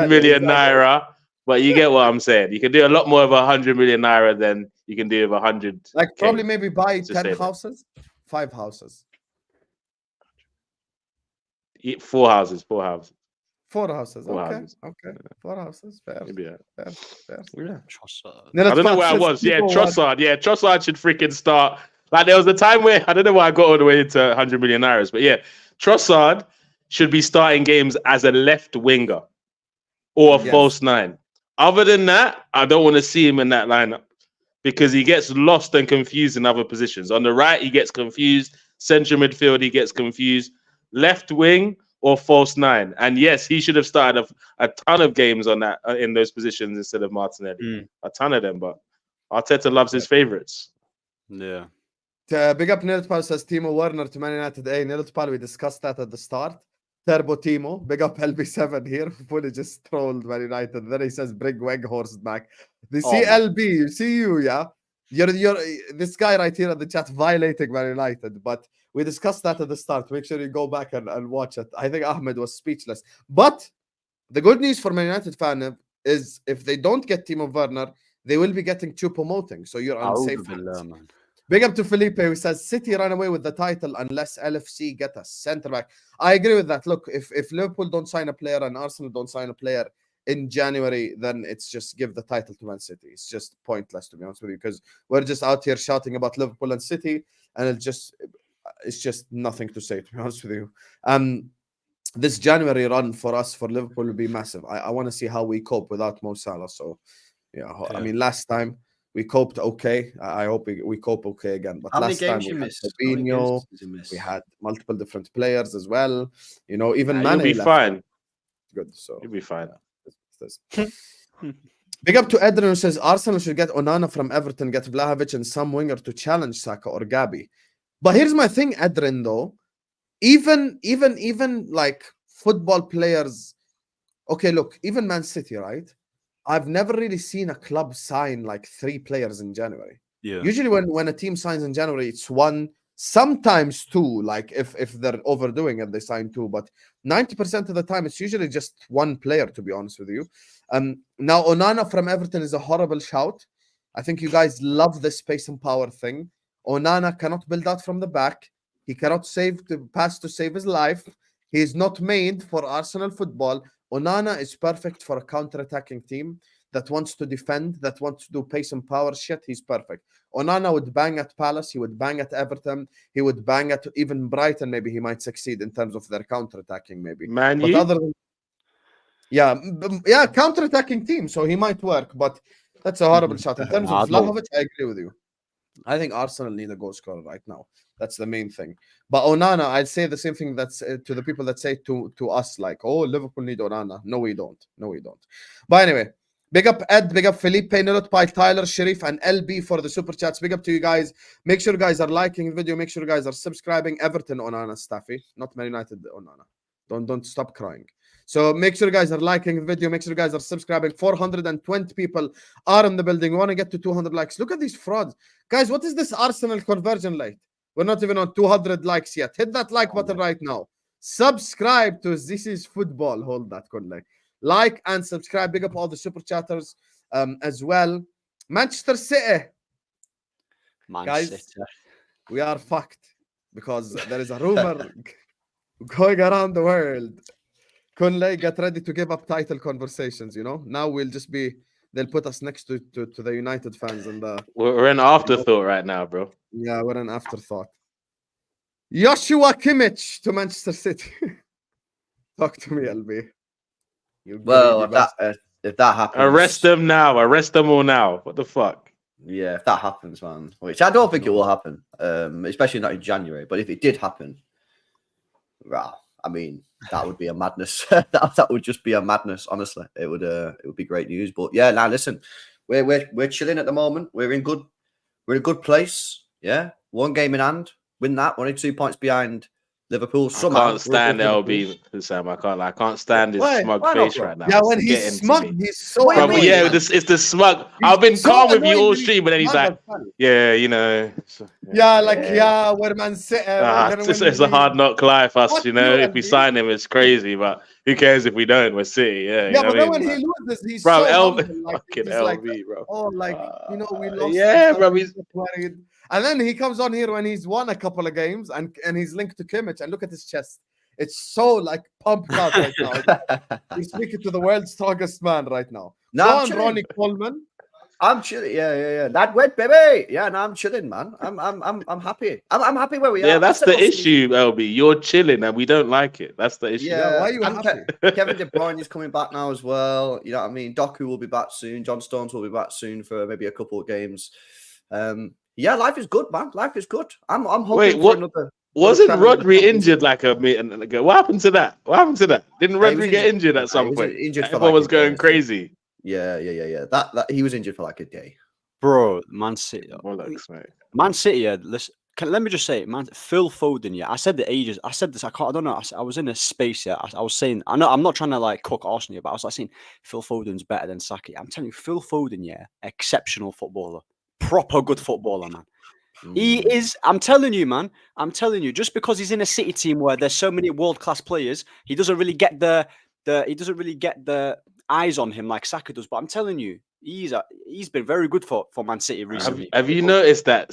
million naira. But you get what I'm saying. You can do a lot more of 100 million naira than you can do of 100. Like, probably maybe buy 10 houses, 5 houses, 4 houses. 4 houses. Four Okay. houses. Okay. 4 houses. Fair. Maybe, Fair. Yeah. Trossard. I don't know where I was. Yeah, Trossard. Yeah, Trossard should freaking start. Like, there was a time where I don't know why I got all the way into 100 million naira, but yeah, Trossard should be starting games as a left winger or a false 9. Other than that, I don't want to see him in that lineup because he gets lost and confused in other positions. On the right, he gets confused. Central midfield, he gets confused. Left wing or false 9. And yes, he should have started a ton of games on that in those positions instead of Martinelli. A ton of them, but Arteta loves his favorites. Yeah. Big up Niltpal says Timo Werner to Man United. Hey, Niltpal, we discussed that at the start. Turbo Timo. Big up LB7 here. Fully just trolled Man United. Then he says bring Weghorst back. The CLB, you see you, yeah? You're this guy right here at the chat violating Man United, but we discussed that at the start. Make sure you go back and watch it. I think Ahmed was speechless. But the good news for Man United fan is if they don't get Timo Werner, they will be getting Mouting. So you're on safe hands. Big up to Felipe, who says City ran away with the title unless LFC get a centre back. I agree with that. Look, if Liverpool don't sign a player and Arsenal don't sign a player in January, then it's just give the title to Man City. It's just pointless, to be honest with you, because we're just out here shouting about Liverpool and City, and it's just nothing to say, to be honest with you. This January run for us, for Liverpool, will be massive. I want to see how we cope without Mo Salah. So, yeah, I mean, last time we coped okay. I hope we cope okay again. But last time we had Fabinho, we had multiple different players as well. You know, even Mane. You'll be fine. Good. So you'll be fine. Big up to Edrin, who says Arsenal should get Onana from Everton, get Vlahovic and some winger to challenge Saka or Gabi. But here's my thing, Edrin, though. Even like football players. Okay, look, even Man City, right? I've never really seen a club sign like 3 players in January. Yeah. Usually when a team signs in January, it's 1, sometimes 2. Like if they're overdoing it, they sign 2. But 90% of the time, it's usually just 1 player, to be honest with you. Now, Onana from Everton is a horrible shout. I think you guys love the space and power thing. Onana cannot build out from the back. He cannot pass to save his life. He is not made for Arsenal football. Onana is perfect for a counter-attacking team that wants to defend, that wants to do pace and power shit. He's perfect. Onana would bang at Palace. He would bang at Everton. He would bang at even Brighton. Maybe he might succeed in terms of their counter-attacking, maybe. Man, but other than, yeah, counter-attacking team. So he might work, but that's a horrible shot. In terms of Vlahovic, I agree with you. I think Arsenal need a goal scorer right now. That's the main thing. But Onana, I'd say the same thing that's to the people that say to us, like, oh, Liverpool need Onana. No, we don't. But anyway, big up Ed, big up Felipe, Nilotpai, Tyler, Sharif, and LB for the super chats. Big up to you guys. Make sure you guys are liking the video. Make sure you guys are subscribing. Everton Onana, Staffy, not Man United Onana. Don't stop crying. So make sure you guys are liking the video. Make sure you guys are subscribing. 420 people are in the building. We want to get to 200 likes. Look at these frauds. Guys, what is this Arsenal conversion like? We're not even on 200 likes yet. Hit that like button right now. Subscribe to This Is Football. Hold that, Kunle. like and subscribe. Big up all the super chatters as well. Manchester City. Guys, we are fucked because there is a rumor going around the world. Kunle, get ready to give up title conversations, you know? Now we'll just be, they'll put us next to the United fans. And we're an afterthought right now, bro. Yeah, we're an afterthought. Joshua Kimmich to Manchester City. Talk to me, LB. Well, if that happens... Arrest them now. Arrest them all now. What the fuck? Yeah, if that happens, man. Which I don't think it will happen, especially not in January. But if it did happen, well, I mean, that would be a madness. that would just be a madness. Honestly, it would be great news. But yeah, now listen, we're chilling at the moment. We're in a good place. Yeah, 1 game in hand. Win that. Only 2 points behind Liverpool. I can't stand LB, Sam. I can't stand his smug face right now. Yeah, when he's smug, he's so annoying. Yeah, it's the smug. I've been so calm with you all stream, but then he's like, yeah, you know. We're Man City. It's a hard knock life, us, you know. If we sign him, it's crazy, but who cares if we don't? We're City, yeah. Yeah, but then when he loses, he's so LB, fucking LB, bro. Oh, we lost. Yeah, bro. He's worried. And then he comes on here when he's won a couple of games and he's linked to Kimmich. And look at his chest. It's so pumped out right now. He's speaking to the world's strongest man right now. No, Ronnie Coleman. I'm chilling. Yeah. That wet baby. Yeah, no, I'm chilling, man. I'm happy. I'm happy where we are. Yeah, that's the issue, LB. You're chilling and we don't like it. That's the issue. Yeah, why are you happy? Kevin De Bruyne is coming back now as well. You know what I mean? Doku will be back soon. John Stones will be back soon for maybe a couple of games. Yeah, life is good, man. Life is good. I'm hoping for another. Wasn't Rodri injured like a minute ago? What happened to that? Didn't Rodri get injured at some point? Everyone was going crazy. Yeah. That he was injured for a day. Bro, Man City. Man City, listen. Let me just say, man, Phil Foden, yeah. I said this, I don't know. I was in a space, yeah. I was saying, I'm not trying to cook Arsenal, but I was saying Phil Foden's better than Saka. I'm telling you, Phil Foden, yeah, exceptional footballer. Proper good footballer, man. He is. I'm telling you, man. Just because he's in a City team where there's so many world-class players, he doesn't really get the eyes on him like Saka does. But I'm telling you, he's been very good for Man City recently. Have you noticed that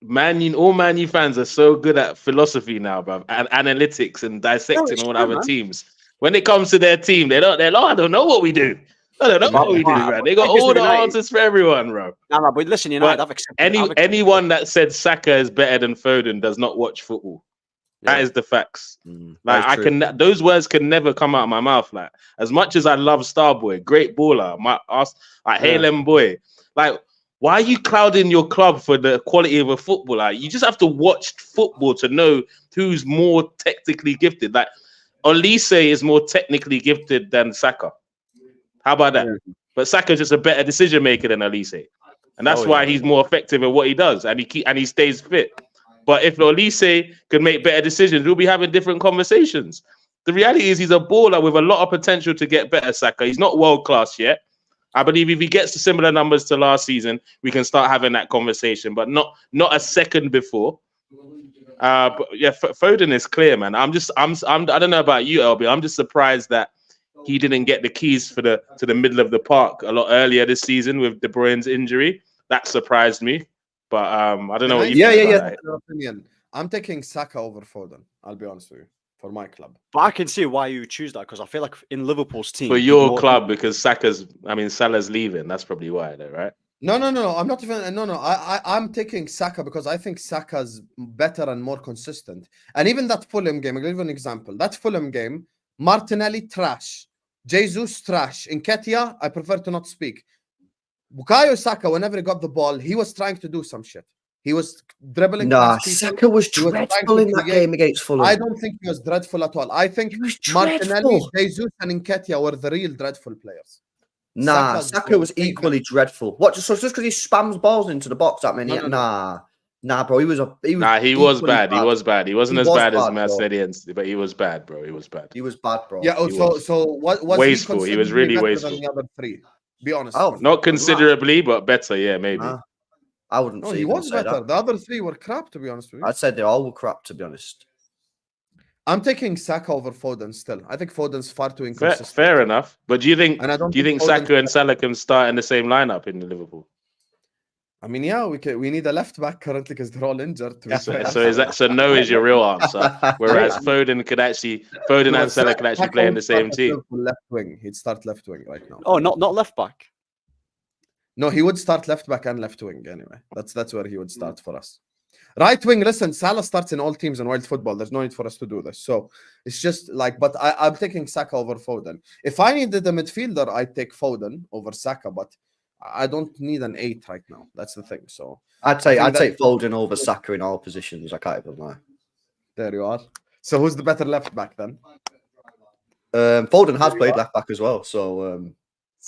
all Man U fans are so good at philosophy now, bro, and analytics and dissecting all other teams. When it comes to their team, they're I don't know what we do. I don't know what we do, man. They got all the answers for everyone, bro. Nah, but listen, United, I've accepted. Anyone that said Saka is better than Foden does not watch football. Yeah. That is the facts. Those words can never come out of my mouth. As much as I love Starboy, great baller, hail him boy. Why are you clouding your club for the quality of a footballer? You just have to watch football to know who's more technically gifted. Olise is more technically gifted than Saka. How about that? Yeah. But Saka's just a better decision maker than Olise, and that's why he's more effective at what he does, and he stays fit. But if Olise could make better decisions, we'll be having different conversations. The reality is he's a baller with a lot of potential to get better. Saka, he's not world class yet. I believe if he gets to similar numbers to last season, we can start having that conversation, but not a second before. But yeah, Foden is clear, man. I don't know about you, LB. I'm just surprised that he didn't get the keys to the middle of the park a lot earlier this season with De Bruyne's injury. That surprised me. But I don't know what you think about that. Opinion. I'm taking Saka over Foden. I'll be honest with you, for my club. But I can see why you choose that, because I feel like in Liverpool's team. For your club, because Salah's leaving. That's probably why, though, right? No. I'm not even. No. I'm taking Saka because I think Saka's better and more consistent. And even that Fulham game, I'll give you an example. That Fulham game, Martinelli trash. Jesus trash. Nketiah, I prefer to not speak. Bukayo Saka, whenever he got the ball, he was trying to do some shit. He was dribbling. Nah, Saka was dreadful in that game against Fulham. I don't think he was dreadful at all. I think Martinelli, Jesus, and Nketiah were the real dreadful players. Nah, Saka was equally dreadful. What? So just because he spams balls into the box that many? Nah, bro. He was bad. He was bad. He wasn't as bad as Mercedes, but he was bad, bro. He was bad. He was bad, bro. Yeah. So what was wasteful? He was really wasteful. Than the other three. Be honest. Oh, not considerably, but better. Yeah, maybe. I wouldn't. No, he was better. The other three were crap, to be honest with you. I'd say they all were crap, to be honest. I'm taking Saka over Foden still. I think Foden's far too inconsistent. Fair enough. But do you think Foden... Saka and Salah can start in the same lineup in the Liverpool? I mean, yeah, we need a left back currently because they're all injured. So no is your real answer. Whereas Foden and Salah could actually play in the same team. Left wing, he'd start left wing right now. Oh, not left back. No, he would start left back and left wing anyway. That's where he would start for us. Right wing, listen, Salah starts in all teams in world football. There's no need for us to do this. So it's just like, but I'm taking Saka over Foden. If I needed a midfielder, I'd take Foden over Saka, but I don't need an 8 right now. That's the thing. So I'd take Foden over Saka in all positions. I can't even lie. There you are. So who's the better left back then? Foden has played left back as well. So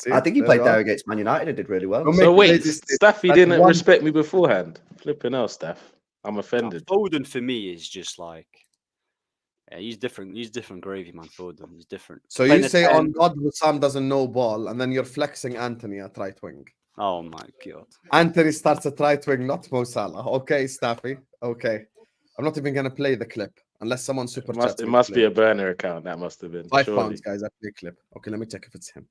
I think he played there against Man United and did really well. So wait, Staffy didn't respect me beforehand. Flipping hell, Staff. I'm offended. Foden for me is just like, yeah, he's different. He's different gravy, man. Foden, he's different. So you say on God, Sam doesn't know ball, and then you're flexing Anthony at right wing. Oh my God. Anthony starts at right wing, not Mo Salah. Okay, Staffy. Okay. I'm not even going to play the clip unless someone super chats. It must be a burner account. That must have been. £5, guys. I play clip. Okay, let me check if it's him.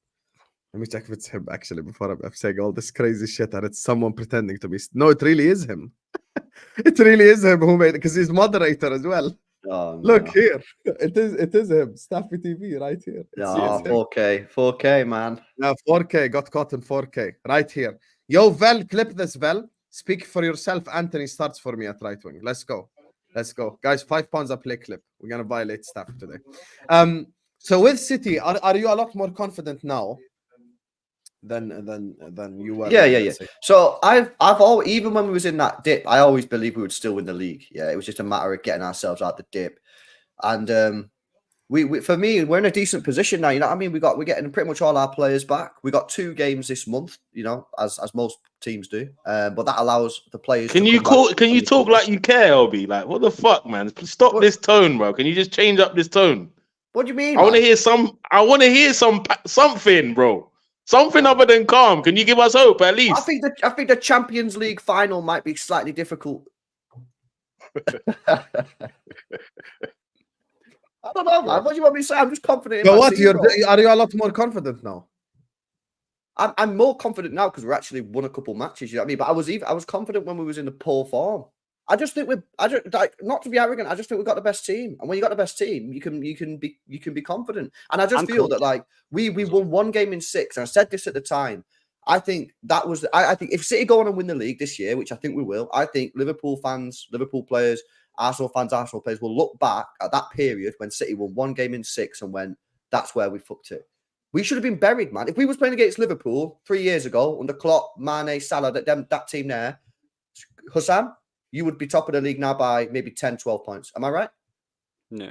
Let me check if it's him, actually, before I'm saying all this crazy shit and it's someone pretending to be. No, it really is him. It really is him who made it, because he's moderator as well. Oh, no. Look here. It is him. Staffy TV right here. Oh, 4K, man. Yeah, 4K. Got caught in 4K. Right here. Yo, Vel, clip this, Vel. Speak for yourself. Anthony starts for me at right wing. Let's go. Guys, £5 a play clip. We're going to violate Staff today. So with City, are you a lot more confident now than you were? Yeah. So I've always, even when we was in that dip, I always believed we would still win the league. Yeah, it was just a matter of getting ourselves out the dip. And we for me, we're in a decent position now. You know what I mean? We're getting pretty much all our players back. We got 2 games this month, you know, as most teams do. But that allows the players. Can you talk like you care, Obi? Like, what the fuck, man? Stop this tone, bro. Can you just change up this tone? What do you mean? I want to hear something, bro. Something other than calm. Can you give us hope at least? I think the Champions League final might be slightly difficult. I don't know, man. What do you want me to say? I'm just confident. So what? Are you a lot more confident now? I'm more confident now because we're actually won a couple matches. You know what I mean? But I was confident when we was in the poor form. I just think not to be arrogant. I just think we've got the best team, and when you got the best team, you can be confident. And I just feel that like we won 1 game in 6, and I said this at the time. I think that was. I think if City go on and win the league this year, which I think we will, I think Liverpool fans, Liverpool players, Arsenal fans, Arsenal players will look back at that period when City won 1 game in 6 and when that's where we fucked it. We should have been buried, man. If we was playing against Liverpool 3 years ago under Klopp, Mane, Salah, that team there, Hussam, you would be top of the league now by maybe 10, 12 points. Am I right? No.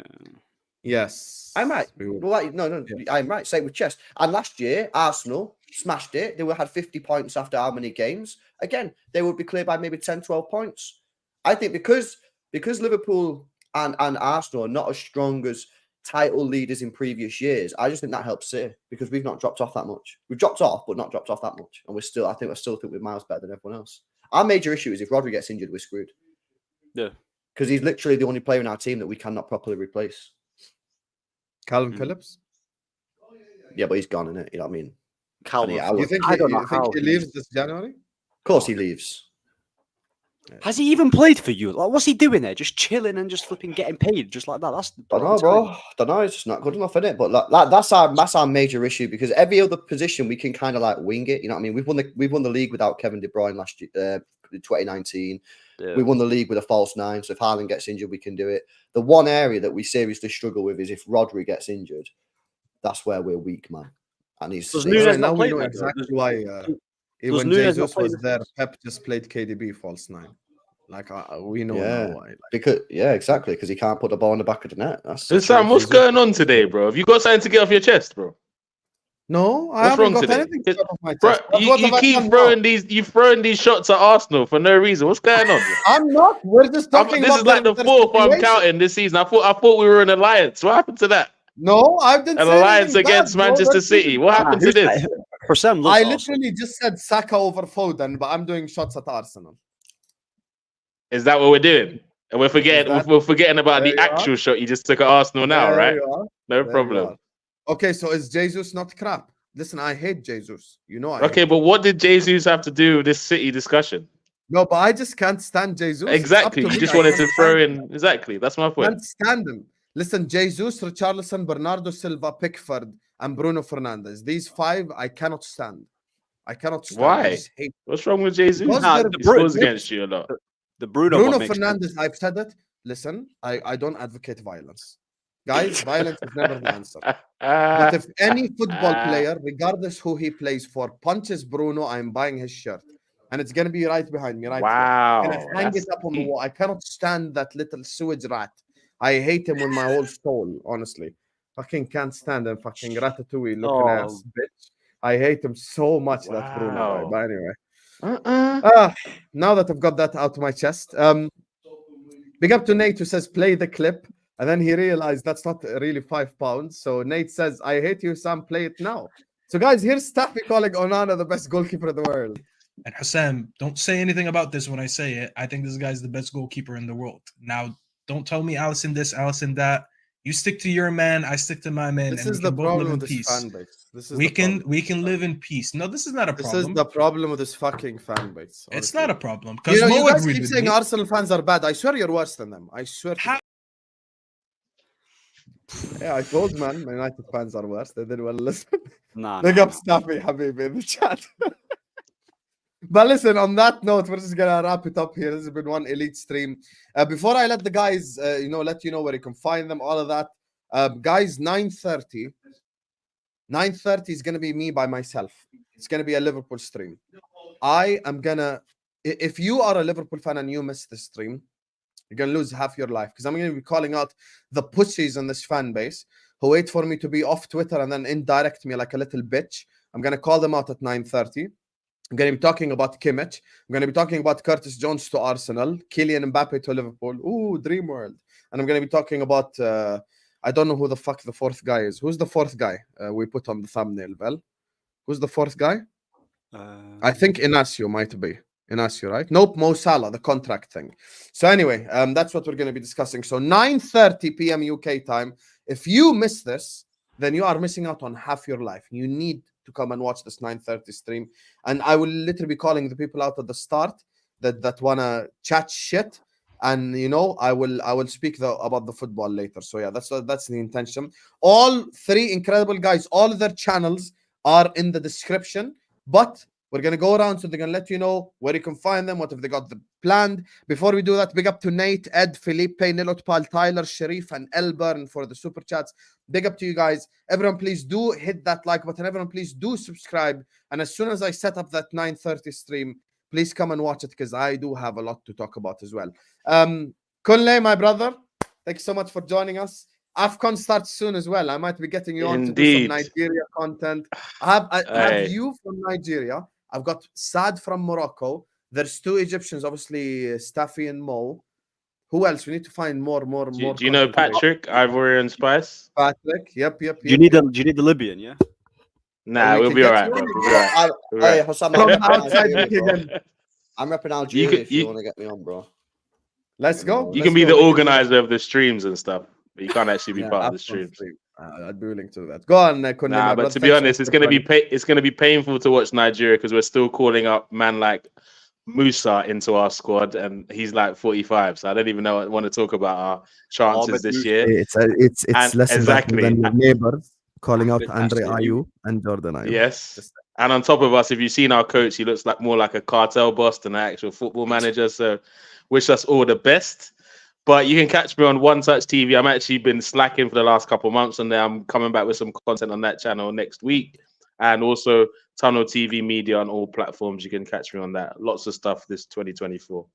Yes. I'm right. Well, no, yeah. I'm right. Same with Chess. And last year, Arsenal smashed it. They had 50 points after how many games? Again, they would be clear by maybe 10, 12 points. I think because Liverpool and Arsenal are not as strong as title leaders in previous years, I just think that helps City because we've not dropped off that much. We've dropped off, but not dropped off that much. And I still think we're miles better than everyone else. Our major issue is if Rodri gets injured, we're screwed. Yeah. Because he's literally the only player in our team that we cannot properly replace. Calvin Phillips? Yeah, but he's gone, innit? You know what I mean? You think he leaves this January? Of course he leaves. Has he even played for you? Like, what's he doing there? Just chilling and just flipping getting paid just like that? Don't know, bro. Don't know. It's just not good enough, innit? But like, that's our major issue because every other position we can kind of like wing it. You know what I mean? We've won the league without Kevin De Bruyne last year, 2019. Yeah. We won the league with a false 9. So if Haaland gets injured, we can do it. The one area that we seriously struggle with is if Rodri gets injured. That's where we're weak, man. And he's now we know exactly why. When Jesus was there, Pep just played KDB false 9. Like we know now why. Exactly, because he can't put the ball in the back of the net. Sam, what's going on today, bro? Have you got something to get off your chest, bro? No, I haven't got anything to get off my chest. You keep throwing these shots at Arsenal for no reason. What's going on? I'm not. We're just talking. This is like the 4th I'm counting this season. I thought we were an alliance. What happened to that? No, I didn't. An alliance against Manchester City. What happened to this? I literally just said Saka over Foden, but I'm doing shots at Arsenal. Is that what we're doing? And we're forgetting about the actual shot you just took at Arsenal now, right? No problem. Okay, so is Jesus not crap? Listen, I hate Jesus. You know I Okay, but what did Jesus have to do with this City discussion? No, but I just can't stand Jesus. Exactly. You just wanted to throw in. Exactly. That's my point. Can't stand him. Listen, Jesus, Richarlison, Bernardo Silva, Pickford, and Bruno Fernandes. These 5 I cannot stand. I cannot stand. Why? I just hate What's wrong with Jesus? He scores against you a lot. The Bruno Fernandes, I've said it. Listen, I don't advocate violence. Guys, violence is never the answer. But if any football player, regardless who he plays for, punches Bruno, I'm buying his shirt. And it's going to be right behind me, right wow, here. And I hang it up on the wall. I cannot stand that little sewage rat. I hate him with my whole soul, honestly. Fucking can't stand him. Fucking ratatouille looking ass bitch. I hate him so much, that Bruno guy. But anyway. Now that I've got that out of my chest. Big up to Nate, who says, play the clip. And then he realized that's not really £5. So Nate says, I hate you, Sam, play it now. So guys, here's Staffy calling Onana the best goalkeeper in the world. And Hassam, don't say anything about this when I say it. I think this guy's the best goalkeeper in the world. Now, don't tell me Alisson this, Alisson that. You stick to your man, I stick to my man. This and is we the can both problem live in with peace. this fan base. This is we can live in peace. No, this is not a problem. This is the problem with this fucking fan base. Honestly. It's not a problem. Because you guys keep saying Arsenal fans are bad. I swear you're worse than them. I swear. Yeah, I told man, United fans are worse. They didn't want to listen. Big up Staffy Habibi in the chat. But listen, on that note, we're just gonna wrap it up here. This has been one elite stream. Before I let the guys, let you know where you can find them, all of that. Guys, 9:30 is gonna be me by myself. It's gonna be a Liverpool stream. I am gonna. If you are a Liverpool fan and you miss this stream, you're gonna lose half your life, because I'm gonna be calling out the pussies in this fan base who wait for me to be off Twitter and then indirect me like a little bitch. I'm gonna call them out at 9:30. I'm going to be talking about Kimmich. I'm going to be talking about Curtis Jones to Arsenal, Kylian Mbappe to Liverpool. Ooh, dream world. And I'm going to be talking about, I don't know who the fuck the 4th guy is. Who's the 4th guy we put on the thumbnail, Vel? Who's the 4th guy? I think Inacio might be. Inacio, right? Nope, Mo Salah, the contract thing. So anyway, that's what we're going to be discussing. So 9:30 p.m. UK time. If you miss this, then you are missing out on half your life. You need to come and watch this 9:30 stream, and I will literally be calling the people out at the start that wanna chat shit, and I will speak about the football later. So yeah, that's the intention. All 3 incredible guys, all their channels are in the description, but we're gonna go around, so they're gonna let you know where you can find them, what have they got planned. Before we do that, big up to Nate, Ed, Felipe, Nilotpal, Tyler, Sharif, and Elburn for the super chats. Big up to you guys. Everyone, please do hit that like button. Everyone, please do subscribe. And as soon as I set up that 9:30 stream, please come and watch it, because I do have a lot to talk about as well. Kunle, my brother, thank you so much for joining us. AFCON starts soon as well. I might be getting you on to do some Nigeria content. I have you from Nigeria. I've got Saad from Morocco. There's 2 Egyptians, obviously, Staffy and Mo. Who else? We need to find more. Do you know Patrick, Ivory and Spice? Patrick, yep. Do you need the Libyan? Yeah. Nah, we'll be all right, bro. Hey, Hassam, I'm repping Algeria if you want to get me on, bro. Let's go. You can be the organizer of the streams and stuff, but you can't actually be part of the streams. I'd be willing to do that. Go on, Kunle. Nah, but to be honest, it's gonna be painful to watch Nigeria, because we're still calling up man like Musa into our squad, and he's like 45. So I don't even want to talk about our chances this year. It's less exactly than your neighbors calling out Andre Ayew and Jordan Ayew. Yes. And on top of us, if you've seen our coach, he looks like more like a cartel boss than an actual football manager. So wish us all the best. But you can catch me on One Touch TV. I'm actually been slacking for the last couple of months, and then I'm coming back with some content on that channel next week. And also Tunnel TV Media on all platforms. You can catch me on that. Lots of stuff this 2024.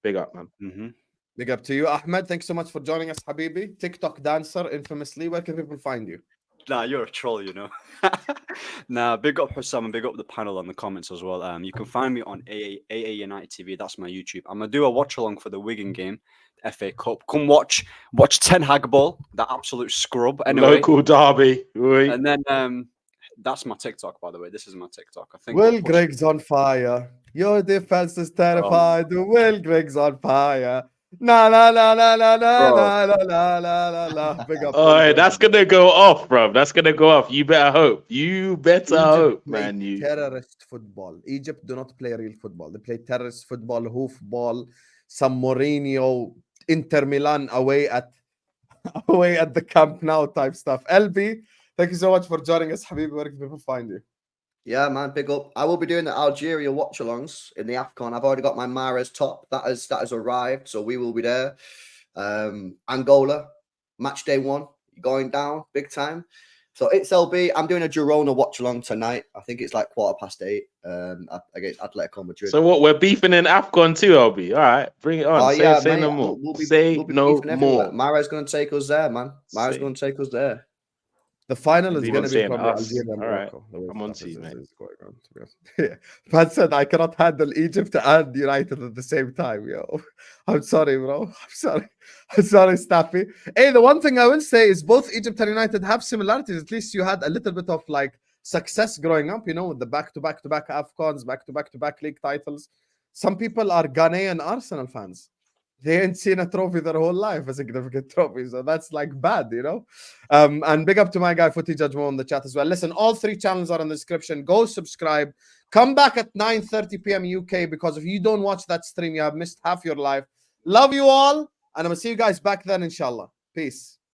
Big up, man. Mm-hmm. Big up to you, Ahmed. Thanks so much for joining us, Habibi. TikTok dancer, infamously. Where can people find you? Nah, you're a troll, Nah, big up Hussam and big up the panel on the comments as well. You can find me on AA United TV. That's my YouTube. I'm gonna do a watch along for the Wigan game, FA Cup. Come watch Ten Hag ball, that absolute scrub. Anyway, local derby. And then that's my TikTok, by the way. This is my TikTok. I think. Greg's on fire. Your defense is terrified. Greg's on fire. No. Big up. Oh, that's gonna go off, bro. That's gonna go off. You better hope. You better hope, play man. You terrorist football. Egypt do not play real football. They play terrorist football, hoofball, some Mourinho, Inter Milan away at the Camp Nou type stuff. LB, thank you so much for joining us, Habibi. Where can people find you? Yeah, man, big up. I will be doing the Algeria watch-alongs in the AFCON. I've already got my Mahrez top. That has arrived, so we will be there. Angola, match day 1, going down big time. So it's LB. I'm doing a Girona watch-along tonight. I think it's like 8:15 against Atletico Madrid. So what? We're beefing in AFCON too, LB. All right, bring it on. Say mate, no more. We'll be no more. Mahrez going to take us there, man. Mahrez going to take us there. The final is Even going to be probably us. Algeria and All right. Morocco. I'm on to you, man. Yeah. Pat said, I cannot handle Egypt and United at the same time, yo. I'm sorry, bro. I'm sorry, Staffy. Hey, the one thing I will say is both Egypt and United have similarities. At least you had a little bit of like success growing up, with the back-to-back AFCONs, back-to-back league titles. Some people are Ghanaian Arsenal fans. They ain't seen a trophy their whole life, a significant trophy. So that's like bad, And big up to my guy, Footy Judge Mo, in the chat as well. Listen, all 3 channels are in the description. Go subscribe. Come back at 9:30 p.m. UK, because if you don't watch that stream, you have missed half your life. Love you all. And I'm going to see you guys back then, inshallah. Peace.